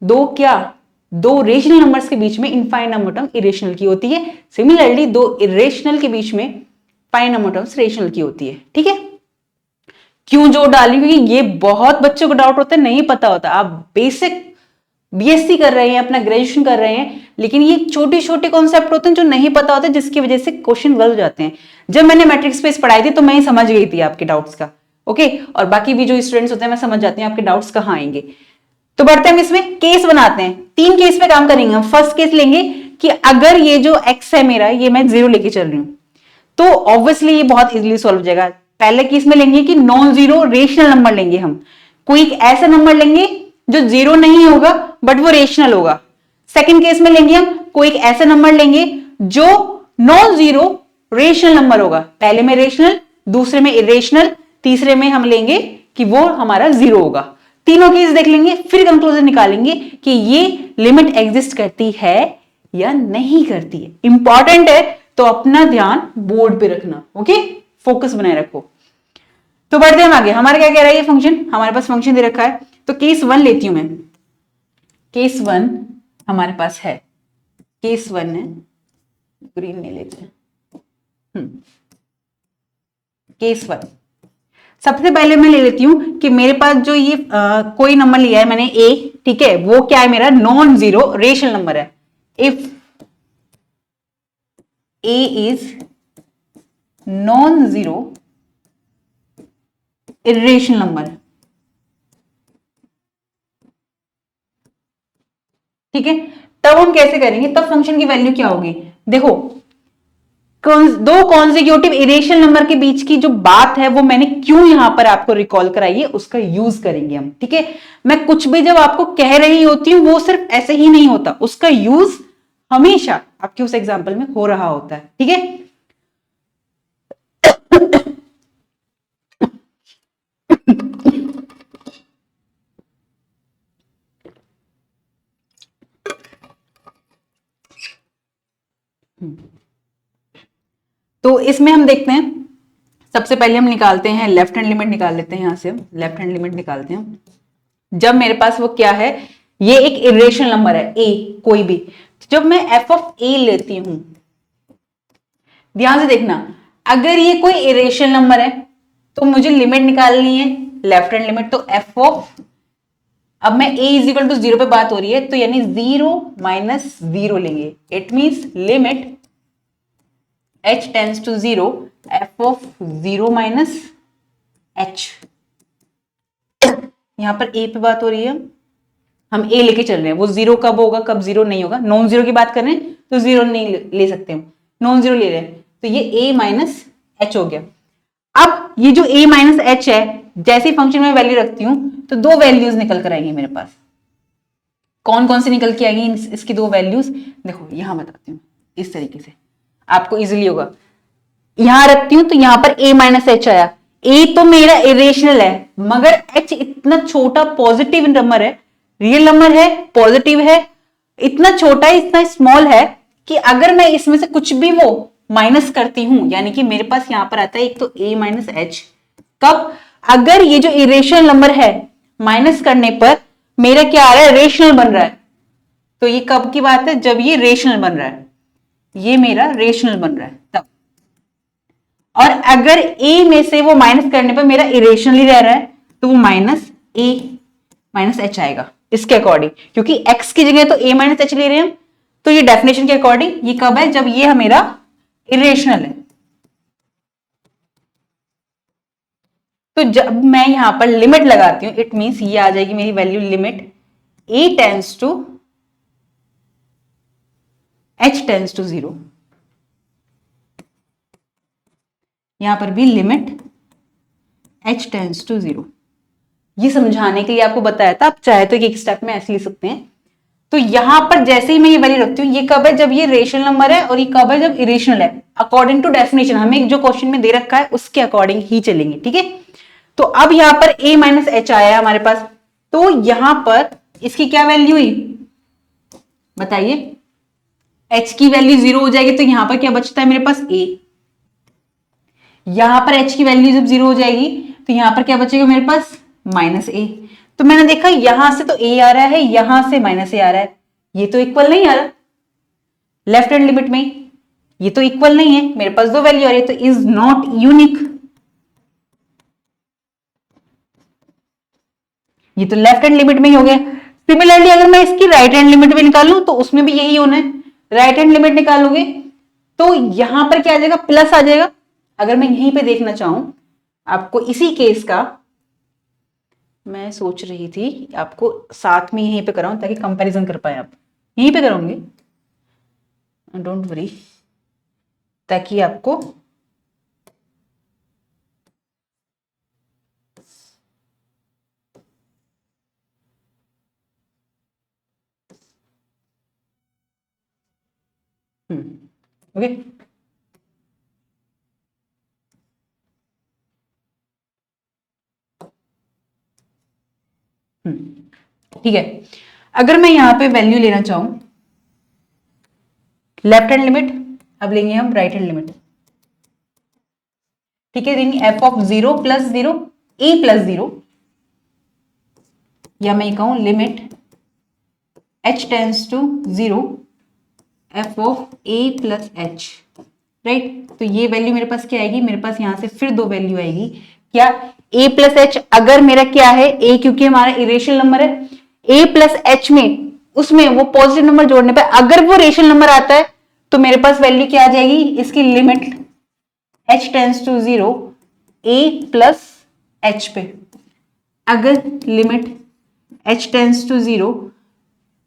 दो क्या, दो रेशनल नंबर्स के बीच में इनफाइनाइट नंबर टर्म इरेशनल की होती है। सिमिलरली दो इरेशनल के बीच में फाइनाइट नंबर टर्म्स रेशनल की होती है। ठीक है, क्यों जोर डाली, क्योंकि ये बहुत बच्चों को डाउट होता है, नहीं पता होता। आप बेसिक बीएससी कर रहे हैं, अपना ग्रेजुएशन कर रहे हैं, लेकिन ये छोटे छोटे कॉन्सेप्ट होते हैं जो नहीं पता होते, जिसकी वजह से क्वेश्चन गलत हो जाते हैं। जब मैंने मैट्रिक्स स्पेस पढ़ाई थी तो मैं समझ गई थी आपके डाउट्स का। ओके, और बाकी भी जो स्टूडेंट्स होते हैं मैं समझ जाती हूँ आपके डाउट्स कहाँ आएंगे। तो बढ़ते हैं, हम इसमें केस बनाते हैं, 3 केस पे काम करेंगे। हम फर्स्ट केस लेंगे कि अगर ये जो x है मेरा, ये मैं 0 लेके चल रही हूं, तो ऑब्वियसली ये बहुत इजीली सॉल्व हो जाएगा। पहले केस में लेंगे कि नॉन जीरो रेशनल नंबर लेंगे, हम कोई एक ऐसा नंबर लेंगे जो 0 नहीं होगा बट वो रेशनल होगा। सेकंड केस में लेंगे हम कोई एक ऐसा नंबर लेंगे जो नॉन जीरो रेशनल नंबर होगा, पहले में रेशनल, दूसरे में इरेशनल, तीसरे में हम लेंगे कि वो हमारा 0 होगा। तीनों केस देख लेंगे, फिर कंक्लूजन निकालेंगे कि ये लिमिट एग्जिस्ट करती है या नहीं करती है। इंपॉर्टेंट है, तो अपना ध्यान बोर्ड पे रखना। ओके, फोकस बनाए रखो। तो बढ़ते हैं हम आगे, हमारा क्या कह रहा है ये फंक्शन, हमारे पास फंक्शन दे रखा है। तो केस 1 लेती हूं मैं, केस 1 हमारे पास है, केस 1 है, ग्रीन ले लेते हैं। केस 1 सबसे पहले मैं ले लेती हूं कि मेरे पास जो ये कोई नंबर लिया है मैंने a, ठीक है, वो क्या है, मेरा नॉन जीरो रेशनल नंबर है। If a is non zero irrational number, ठीक है, तब हम कैसे करेंगे, तब फंक्शन की वैल्यू क्या होगी, देखो दो कॉन्जिक्यूटिव इरेशनल नंबर के बीच की जो बात है वो मैंने क्यों यहां पर आपको रिकॉल कराई है, उसका यूज करेंगे हम। ठीक है, मैं कुछ भी जब आपको कह रही होती हूं वो सिर्फ ऐसे ही नहीं होता, उसका यूज हमेशा आपके उस एग्जाम्पल में हो रहा होता है। ठीक है, तो इसमें हम देखते हैं, सबसे पहले हम निकालते हैं लेफ्ट हैंड लिमिट, निकाल लेते हैं यहां से, हम लेफ्ट हैंड लिमिट निकालते हैं। जब मेरे पास वो क्या है, ये एक इरेशनल नंबर है ए कोई भी, तो जब मैं एफ ऑफ ए लेती हूं, ध्यान से देखना, अगर ये कोई इरेशनल नंबर है तो मुझे लिमिट निकालनी है लेफ्ट हैंड लिमिट, तो एफ ऑफ, अब मैं a इज इक्वल टू 0 पे बात हो रही है तो यानी 0 माइनस 0 लेंगे, it means limit h tends to 0 f of 0 minus h। यहां पर a पे बात हो रही है, हम a लेके चल रहे हैं, वो 0 कब होगा कब 0 नहीं होगा, नॉन 0 की बात कर रहे हैं तो 0 नहीं ले सकते हम, नॉन 0 ले रहे हैं तो ये a माइनस h हो गया। अब ये जो a माइनस h है, जैसे फंक्शन में वैल्यू रखती हूं तो दो वैल्यूज निकल कर आएंगी मेरे पास। कौन कौन सी निकल के आएंगी इसकी दो वैल्यूज, देखो यहां बताती हूँ, इस तरीके से आपको इजीली होगा। यहां रखती हूं तो यहां पर a माइनस एच आया, a तो मेरा इरेशनल है मगर h इतना छोटा पॉजिटिव नंबर है, रियल नंबर है, पॉजिटिव है, इतना छोटा है, इतना स्मॉल है कि अगर मैं इसमें से कुछ भी वो माइनस करती हूं, यानी कि मेरे पास यहां पर आता है एक तो a माइनस एच, कब, अगर ये जो इरेशनल नंबर है माइनस करने पर मेरा क्या आ रहा है, रेशनल बन रहा है, तो ये कब की बात है, जब ये रेशनल बन रहा है, ये मेरा रेशनल बन रहा है तब। और अगर a में से वो माइनस करने पर मेरा इरेशनल ही रह रहा है तो वो माइनस a माइनस एच आएगा इसके अकॉर्डिंग, क्योंकि x की जगह तो a माइनस एच ले रहे हैं हम, तो ये डेफिनेशन के अकॉर्डिंग ये कब है, जब ये मेरा इरेशनल है। तो जब मैं यहां पर लिमिट लगाती हूं, इट मींस ये आ जाएगी मेरी value limit a tends to h tends to 0, यहां पर भी लिमिट h टेंस टू 0, ये समझाने के लिए आपको बताया था, आप चाहे तो एक स्टेप में ऐसे लिख सकते हैं। तो यहां पर जैसे ही मैं ये वैल्यू रखती हूँ, ये कब है, जब ये रेशनल नंबर है, और ये कब है, जब इरेशनल है, अकॉर्डिंग टू डेफिनेशन, हमें जो क्वेश्चन में दे रखा है उसके अकॉर्डिंग ही चलेंगे। ठीक है, तो अब यहां पर a माइनस एच आया है हमारे पास, तो यहां पर इसकी क्या वैल्यू हुई बताइए, h की वैल्यू 0 हो जाएगी तो यहां पर क्या बचता है मेरे पास a, यहां पर h की वैल्यू जब 0 हो जाएगी तो यहां पर क्या बचेगा मेरे पास माइनस a। तो मैंने देखा यहां से तो a आ रहा है, यहां से माइनस a आ रहा है, ये तो इक्वल नहीं आ रहा लेफ्ट हैंड लिमिट में, ये तो इक्वल नहीं है, मेरे पास दो वैल्यू आ रही है, तो इज नॉट यूनिक, ये तो लेफ्ट हैंड लिमिट में ही हो गया। सिमिलरली अगर मैं इसकी राइट हैंड लिमिट भी निकालूं तो उसमें भी यही होना है, राइट हैंड लिमिट निकालोगे तो यहां पर क्या आ जाएगा, प्लस आ जाएगा। अगर मैं यहीं पे देखना चाहूं आपको इसी केस का, मैं सोच रही थी आपको साथ में यहीं पे कराऊं ताकि कंपैरिजन कर पाए, आप यहीं पे करूंगी, डोंट वरी, ताकि आपको ओके ठीक है। अगर मैं यहां पे वैल्यू लेना चाहूं लेफ्ट हैंड लिमिट, अब लेंगे हम राइट हैंड लिमिट। ठीक है, देंगे f of 0 plus 0 a plus 0, या मैं कहूं limit h tends to 0 f of a plus h, right. तो ये वैल्यू मेरे पास क्या आएगी, मेरे पास यहां से फिर दो वैल्यू आएगी, क्या a प्लस एच, अगर मेरा क्या है a क्योंकि हमारा इरेशनल नंबर है, a प्लस एच में उसमें वो पॉजिटिव नंबर जोड़ने पर अगर वो रेशनल नंबर आता है तो मेरे पास वैल्यू क्या आ जाएगी, इसकी limit h tends to 0 a plus h पे, अगर लिमिट h टेंस टू 0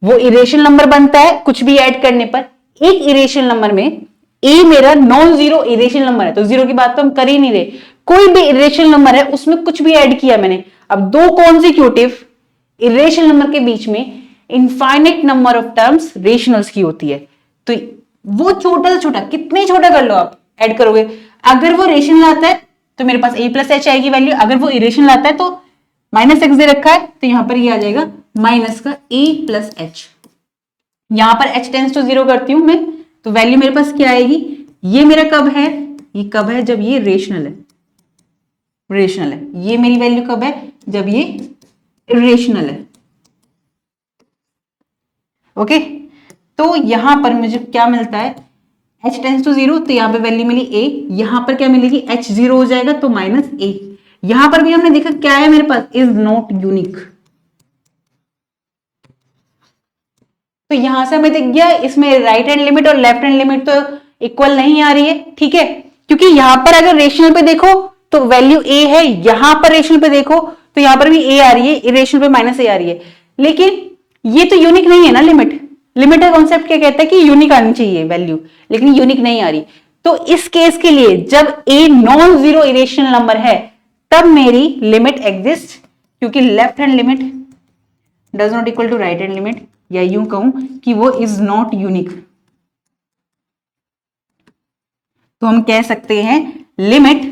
वो इरेशनल नंबर बनता है कुछ भी ऐड करने पर। एक इरेशनल नंबर में ए मेरा नॉन जीरो इरेशनल नंबर है, तो जीरो की बात तो हम कर ही नहीं रहे। कोई भी इरेशनल नंबर है उसमें कुछ भी ऐड किया मैंने, अब दो कॉन्जिक्यूटिव इरेशनल नंबर के बीच में infinite number of terms rationals की होती है। तो वो छोटा से छोटा, कितने छोटा कर लो आप, ऐड करोगे। अगर वो रेशनल आता है तो मेरे पास a प्लस एच आएगी वैल्यू, अगर वो इरेशनल आता है तो माइनस एक्स दे रखा है तो यहां पर ये आ जाएगा माइनस का a प्लस एच। यहां पर h टेंस टू जीरो करती हूं मैं, तो वैल्यू मेरे पास क्या आएगी, ये मेरा कब है, ये कब है जब ये रेशनल है, रेशनल है। ये मेरी वैल्यू कब है, जब ये इरेशनल है। ओके, तो यहां पर मुझे क्या मिलता है, h टेंस टू जीरो, तो यहां पे वैल्यू मिली a, यहां पर क्या मिलेगी, h जीरो हो जाएगा तो माइनस a। यहां पर भी हमने देखा क्या है मेरे पास, इज नॉट यूनिक। तो यहां से हमें दिख गया इसमें राइट हैंड लिमिट और लेफ्ट हैंड लिमिट तो इक्वल नहीं आ रही है, ठीक है, क्योंकि यहां पर अगर रेशनल पे देखो तो वैल्यू a है, यहां पर रेशनल पे देखो तो यहां पर भी a आ रही है, इरेशनल पे माइनस a आ रही है, लेकिन ये तो यूनिक नहीं है ना। लिमिट, लिमिट का कॉन्सेप्ट क्या कहता है कि यूनिक आनी चाहिए वैल्यू, लेकिन यूनिक नहीं आ रही। तो इस केस के लिए जब a non zero irrational number है तब मेरी लिमिट एग्जिस्ट, क्योंकि left hand limit does not equal to right hand limit, या यूं कहूं कि वो इज नॉट यूनिक। तो हम कह सकते हैं लिमिट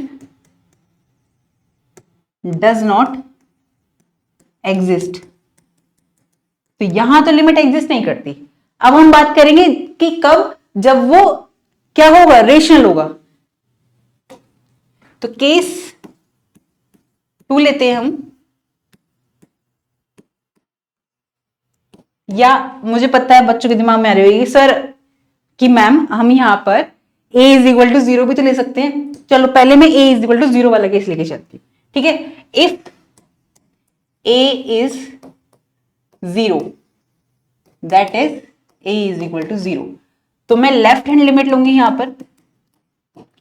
डज नॉट एग्जिस्ट। तो यहां तो लिमिट एग्जिस्ट नहीं करती। अब हम बात करेंगे कि कब, जब वो क्या होगा, रेशनल होगा। तो केस 2 लेते हैं हम, या मुझे पता है बच्चों के दिमाग में आ रही होगी सर कि मैम हम यहां पर a is equal to zero भी तो ले सकते हैं। चलो पहले मैं a is equal to zero वाला केस लेके चलती हूँ, ठीक है। If a is zero, that is a is equal to zero, तो मैं लेफ्ट हैंड लिमिट लूंगी, यहां पर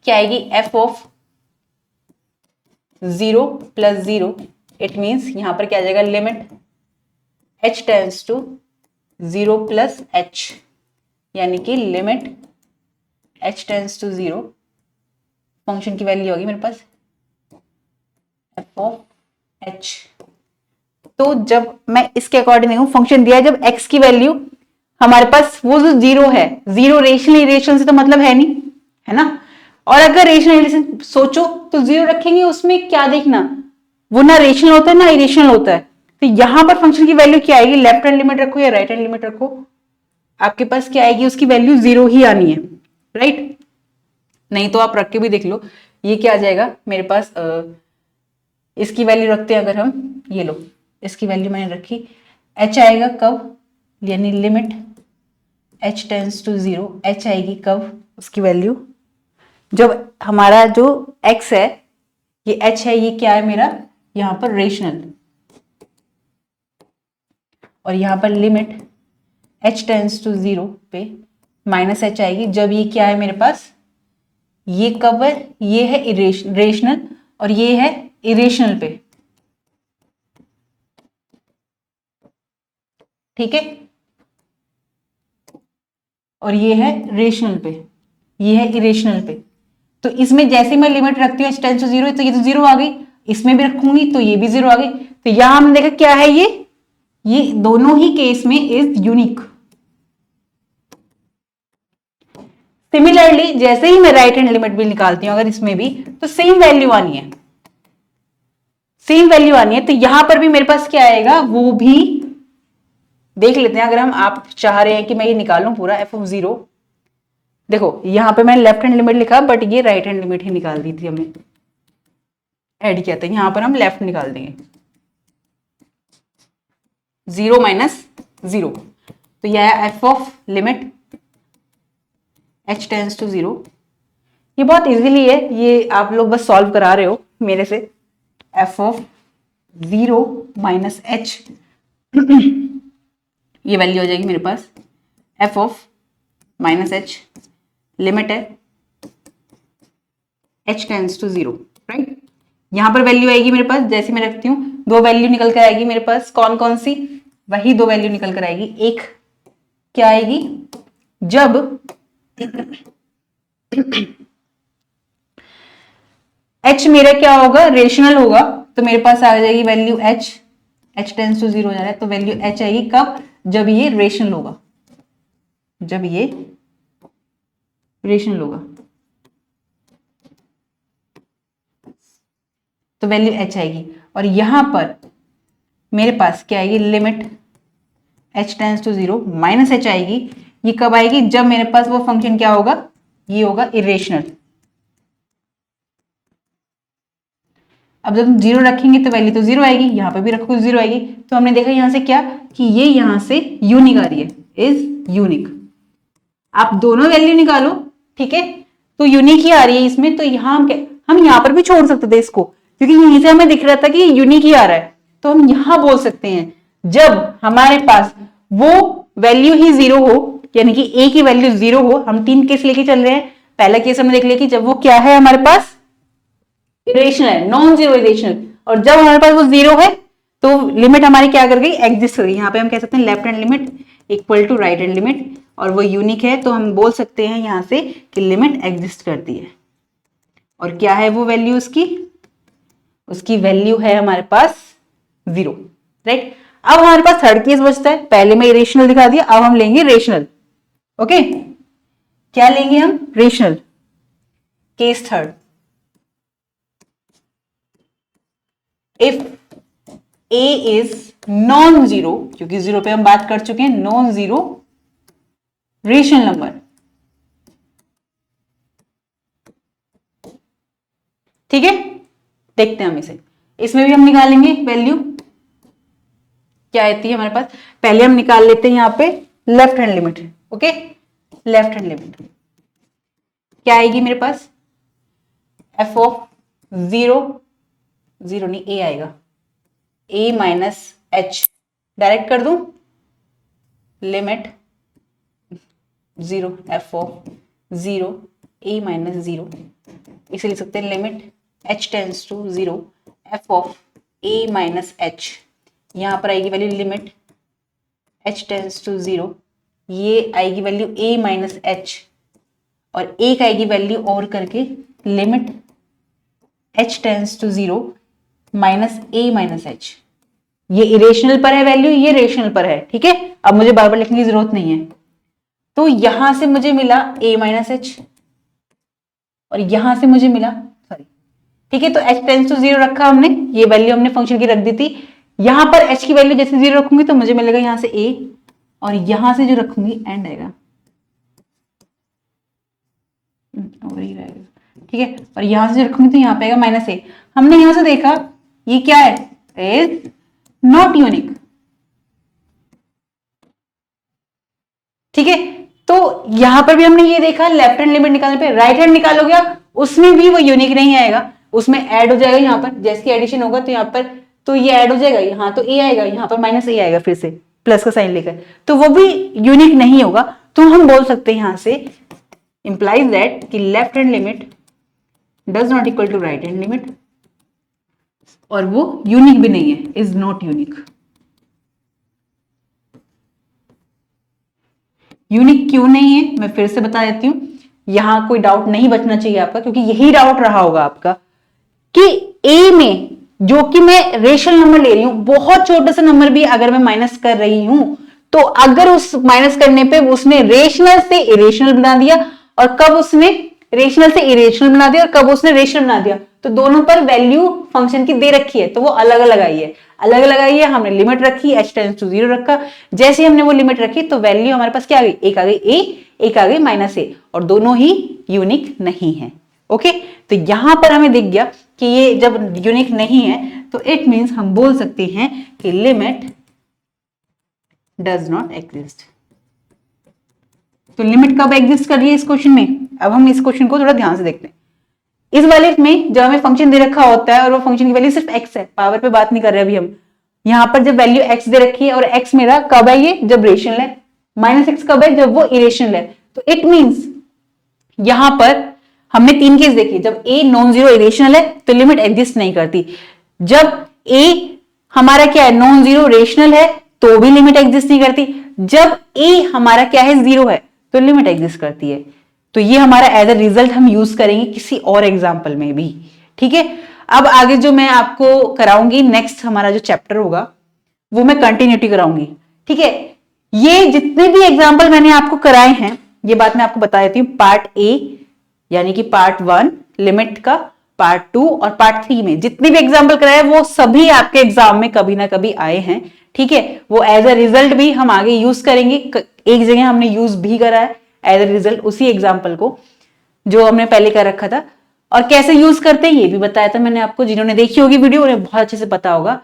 क्या आएगी, f of zero plus zero, it means यहां पर क्या आ जाएगा, limit h tends to zero plus h, यानी कि limit h tends to zero, function की वैल्यू होगी मेरे पास f ऑफ h। तो जब मैं इसके अकॉर्डिंग देखूं, फंक्शन दिया है जब x की वैल्यू हमारे पास वो जो जीरो है, जीरो रेशनल इरेशन से तो मतलब है नहीं, है ना। और अगर रेशनल इरेशन सोचो तो जीरो रखेंगे, उसमें क्या देखना, वो ना रेशनल होता है ना इरेशनल होता है। तो यहां पर फंक्शन की वैल्यू क्या आएगी, लेफ्ट हैंड लिमिट रखो या राइट हैंड लिमिट रखो, आपके पास क्या आएगी, उसकी वैल्यू जीरो ही आनी है, राइट। नहीं तो आप रख के भी देख लो, ये क्या आ जाएगा मेरे पास, इसकी वैल्यू रखते हैं अगर हम, ये लो इसकी वैल्यू मैंने रखी, h आएगा कब, यानी limit h tends to zero, h आएगी कब, उसकी वैल्यू जब हमारा जो x है ये h है, ये क्या है मेरा यहां पर रेशनल, और यहां पर limit h tends to zero पे माइनस h आएगी जब ये क्या है मेरे पास, ये कब है, ये है रेशनल और ये है इरेशनल पे, ठीक है, और ये है रेशनल पे, ये है इरेशनल पे। तो इसमें जैसे मैं लिमिट रखती हूँ h टेंस टू जीरो, तो ये तो जीरो आ गई, इसमें भी रखूंगी तो ये भी जीरो आ गई। तो यहां हमने देखा क्या है, ये दोनों ही केस में इज यूनिक। सिमिलरली जैसे ही मैं राइट हैंड लिमिट भी निकालती हूं अगर इसमें भी, तो सेम वैल्यू आनी है, सेम वैल्यू आनी है। तो यहां पर भी मेरे पास क्या आएगा वो भी देख लेते हैं। अगर हम, आप चाह रहे हैं कि मैं ये निकालूं पूरा f ऑफ जीरो, देखो यहां पे मैंने लेफ्ट हैंड लिमिट लिखा बट ये राइट हैंड लिमिट ही निकाल दी थी, हमने ऐड किया था, यहां पर हम लेफ्ट निकाल देंगे, जीरो माइनस जीरो, तो यह है f of limit h tends to zero. ये बहुत इजीली है, ये आप लोग बस सॉल्व करा रहे हो मेरे से, f of zero minus h ये वैल्यू हो जाएगी मेरे पास f of minus h, limit है h tends to zero, right. यहां पर वैल्यू आएगी मेरे पास, जैसे मैं रखती हूं दो वैल्यू निकल कर आएगी मेरे पास, कौन कौन सी, वही दो वैल्यू निकल कर आएगी। एक क्या आएगी, जब h मेरा क्या होगा, रेशनल होगा, तो मेरे पास आ जाएगी वैल्यू h टेंस टू 0 हो जा रहा है, तो वैल्यू h आएगी कब, जब ये रेशनल होगा, जब ये रेशनल होगा तो वैल्यू h आएगी। और यहां पर मेरे पास क्या आएगी, limit h tends to 0 minus h आएगी। ये कब आएगी, जब मेरे पास वो फंक्शन क्या होगा, ये होगा इरेशनल। अब जब हम 0 रखेंगे तो वैल्यू तो 0 आएगी, यहां पर भी रखो 0 आएगी। तो हमने देखा यहां से क्या, कि ये यहां से यूनिक आ रही है, इज यूनिक। आप दोनों वैल्यू निकालो, ठीक है, तो यूनिक ही आ रही है इसमें। तो यहां हम यहां पर भी छोड़ सकते थे इसको, क्योंकि यहीं से हमें दिख रहा था कि यूनिक ही आ रहा है। तो हम यहां बोल सकते हैं जब हमारे पास वो वैल्यू ही 0 हो, यानी कि a की वैल्यू 0 हो। हम 3 केस लेके चल रहे हैं। पहला केस हमने देख लिया कि जब वो क्या है, हमारे पास इरेशनल है, नॉन जीरो इरेशनल, और जब हमारे पास वो 0 है तो लिमिट हमारी क्या कर गई, एग्जिस्ट कर गई। यहाँ पे हम कह सकते हैं left hand limit equal to right hand limit, और वो यूनिक है, तो हम बोल सकते हैं यहां से कि लिमिट एग्जिस्ट करती है। और क्या है वो वैल्यू उसकी वैल्यू है हमारे पास 0, राइट। अब हमारे पास थर्ड केस बचता है। पहले में इरेशनल दिखा दिया, अब हम लेंगे रेशनल। ओके, क्या लेंगे हम, rational. Case third, if a is non zero, क्योंकि 0 पे हम बात कर चुके हैं, नॉन जीरो रेशनल नंबर, ठीक है। देखते हैं हम इसे, इसमें भी हम निकालेंगे वैल्यू क्या आती है हमारे पास। पहले हम निकाल लेते हैं यहां पे left hand limit. Okay, left hand limit क्या आएगी मेरे पास, f ऑफ 0 नहीं, a आएगा, a माइनस h, डायरेक्ट कर दूं, limit 0 f of 0 a minus 0, इसे लिख सकते हैं limit h tends to 0 f of a minus h। यहां पर आएगी value limit h tends to 0, ये आएगी वैल्यू a माइनस h, और एक आएगी वैल्यू और करके limit h tends to 0 minus a minus h। ये इरेशनल पर है वैल्यू, ये रेशनल पर है, ठीक है। अब मुझे बार बार लिखने की जरूरत नहीं है। तो यहां से मुझे मिला a माइनस h, और यहां से मुझे मिला, सॉरी, ठीक है। तो h टेंस टू 0 रखा हमने, ये वैल्यू हमने फंक्शन की रख दी थी। यहां पर h की वैल्यू जैसे 0 रखूंगी तो मुझे मिलेगा यहां से a, और यहां से जो रखूंगी एंड आएगा, और ही रहेगा, ठीक है। और यहां से जो रखूंगी तो यहां पे आएगा माइनस a। हमने यहां से देखा ये क्या है, इज नॉट यूनिक, ठीक है। तो यहां पर भी हमने ये देखा, लेफ्ट हैंड लिमिट निकालने पे राइट हैंड निकालोगे आप, उसमें भी वो यूनिक नहीं आएगा, उसमें ऐड हो जाएगा। यहां पर जैसे एडिशन होगा तो यहां पर तो ये ऐड हो जाएगा, यहां तो a आएगा, यहां पर माइनस a आएगा, फिर से प्लस का साइन लेकर, तो वो भी यूनिक नहीं होगा। तो हम बोल सकते हैं यहां से इंप्लाइज दैट कि left hand limit does not equal to right hand limit, और वो यूनिक भी नहीं है, इज नॉट यूनिक। यूनिक क्यों नहीं है मैं फिर से बता देती हूं, यहां कोई डाउट नहीं बचना चाहिए आपका, क्योंकि यही डाउट रहा होगा आपका कि a में जो कि मैं रेशनल नंबर ले रही हूं, बहुत छोटे से नंबर भी अगर मैं माइनस कर रही हूं, तो अगर उस माइनस करने पे उसने रेशनल से इरेशनल बना दिया, और कब उसने रेशनल से इरेशनल बना दिया और कब उसने रेशनल बना दिया, तो दोनों पर वैल्यू फंक्शन की दे रखी है, तो वो अलग अलग आई है, अलग अलग आई है। हमने लिमिट रखी h टेंस टू 0 रखा, जैसे ही हमने वो लिमिट रखी तो वैल्यू हमारे पास क्या आ गई, एक आ गई a, एक आ गई माइनस a, और दोनों ही यूनिक नहीं है। ओके, तो यहां पर हमें दिख गया कि ये जब यूनिक नहीं है तो इट मींस हम बोल सकते हैं कि लिमिट डज नॉट एग्जिस्ट। तो लिमिट कब एग्जिस्ट कर रही है इस क्वेश्चन में, अब हम इस क्वेश्चन को थोड़ा ध्यान से देखते हैं। इस वाले में जब हमें फंक्शन दे रखा होता है और वो फंक्शन की वैल्यू सिर्फ x है, पावर पे बात नहीं कर रहे अभी हम, यहां पर जब वैल्यू x दे रखी है और x मेरा कब है, ये जब रेशनल है, माइनस x कब है, जब वो इरेशनल है। तो इट मींस यहां पर हमने 3 केस देखे, जब a नॉन जीरो इरेशनल है तो लिमिट एग्जिस्ट नहीं करती, जब a हमारा क्या है, नॉन जीरो रेशनल है, तो भी लिमिट एग्जिस्ट नहीं करती। जब ए हमारा क्या है, 0 है, तो लिमिट एग्जिस्ट करती है। तो ये हमारा एज ए रिजल्ट हम यूज करेंगे किसी और एग्जाम्पल में भी। ठीक है, अब आगे जो मैं आपको कराऊंगी, नेक्स्ट हमारा जो चैप्टर होगा वो मैं कंटिन्यूटी कराऊंगी। ठीक है, ये जितने भी एग्जाम्पल मैंने आपको कराए हैं, ये बात मैं आपको बता देती हूँ। पार्ट ए यानी कि पार्ट 1 लिमिट का, पार्ट 2 और पार्ट 3 में जितने भी एग्जाम्पल कराए वो सभी आपके एग्जाम में कभी ना कभी आए हैं। ठीक है, वो एज ए रिजल्ट भी हम आगे यूज करेंगे। एक जगह हमने यूज भी करा है एज ए रिजल्ट उसी एग्जाम्पल को जो हमने पहले कर रखा था, और कैसे यूज करते हैं ये भी बताया था मैंने आपको। जिन्होंने देखी होगी वीडियो उन्हें बहुत अच्छे से पता होगा।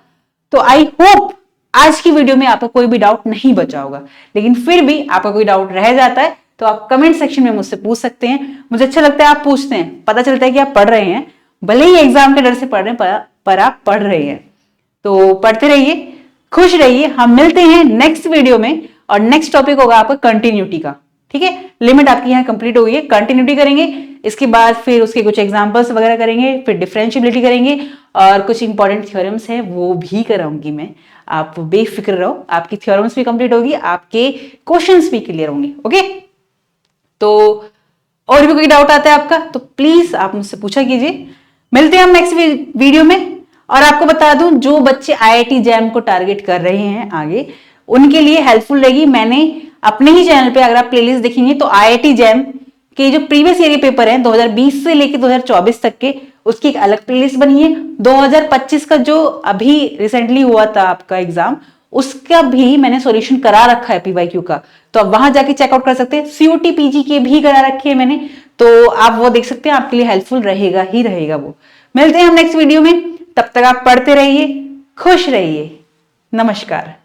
तो आई होप आज की वीडियो में आपका कोई भी डाउट नहीं बचा होगा, लेकिन फिर भी आपका कोई डाउट रह जाता है तो आप कमेंट सेक्शन में मुझसे पूछ सकते हैं। मुझे अच्छा लगता है आप पूछते हैं, पता चलता है कि आप पढ़ रहे हैं, भले ही एग्जाम के डर से पढ़ रहे हैं पर आप पढ़ रहे हैं। तो पढ़ते रहिए, खुश रहिए। हम मिलते हैं नेक्स्ट वीडियो में, और नेक्स्ट टॉपिक होगा आपका कंटिन्यूटी का। ठीक है, लिमिट आपकी यहाँ कंप्लीट हो गई है, कंटिन्यूटी करेंगे, इसके बाद फिर उसके कुछ एग्जांपल्स वगैरह करेंगे, फिर डिफरेंशियबिलिटी करेंगे, और कुछ इंपॉर्टेंट थ्योरम्स हैं वो भी कराऊंगी मैं। आप बेफिक्र रहो, आपकी थ्योरम्स भी कंप्लीट होगी, आपके क्वेश्चंस भी क्लियर होंगे। ओके, तो और भी कोई डाउट आता है आपका तो प्लीज आप मुझसे पूछा कीजिए। मिलते हैं हम नेक्स्ट वीडियो में। और आपको बता दूं, जो बच्चे आईआईटी जैम को टारगेट कर रहे हैं आगे, उनके लिए हेल्पफुल रहेगी। मैंने अपने ही चैनल पे, अगर आप प्लेलिस्ट देखेंगे तो आईआईटी जैम के जो प्रीवियस ईयर पेपर हैं 2020 से लेकर 2024 तक के, उसकी एक अलग प्लेलिस्ट बनी है। 2025 का जो अभी रिसेंटली हुआ था आपका एग्जाम, उसका भी मैंने सॉल्यूशन करा रखा है पीवाईक्यू का, तो आप वहां जाके चेकआउट कर सकते हैं। सीओटी पीजी के भी करा रखे हैं मैंने, तो आप वो देख सकते हैं, आपके लिए हेल्पफुल रहेगा ही रहेगा वो। मिलते हैं हम नेक्स्ट वीडियो में, तब तक आप पढ़ते रहिए, खुश रहिए। नमस्कार।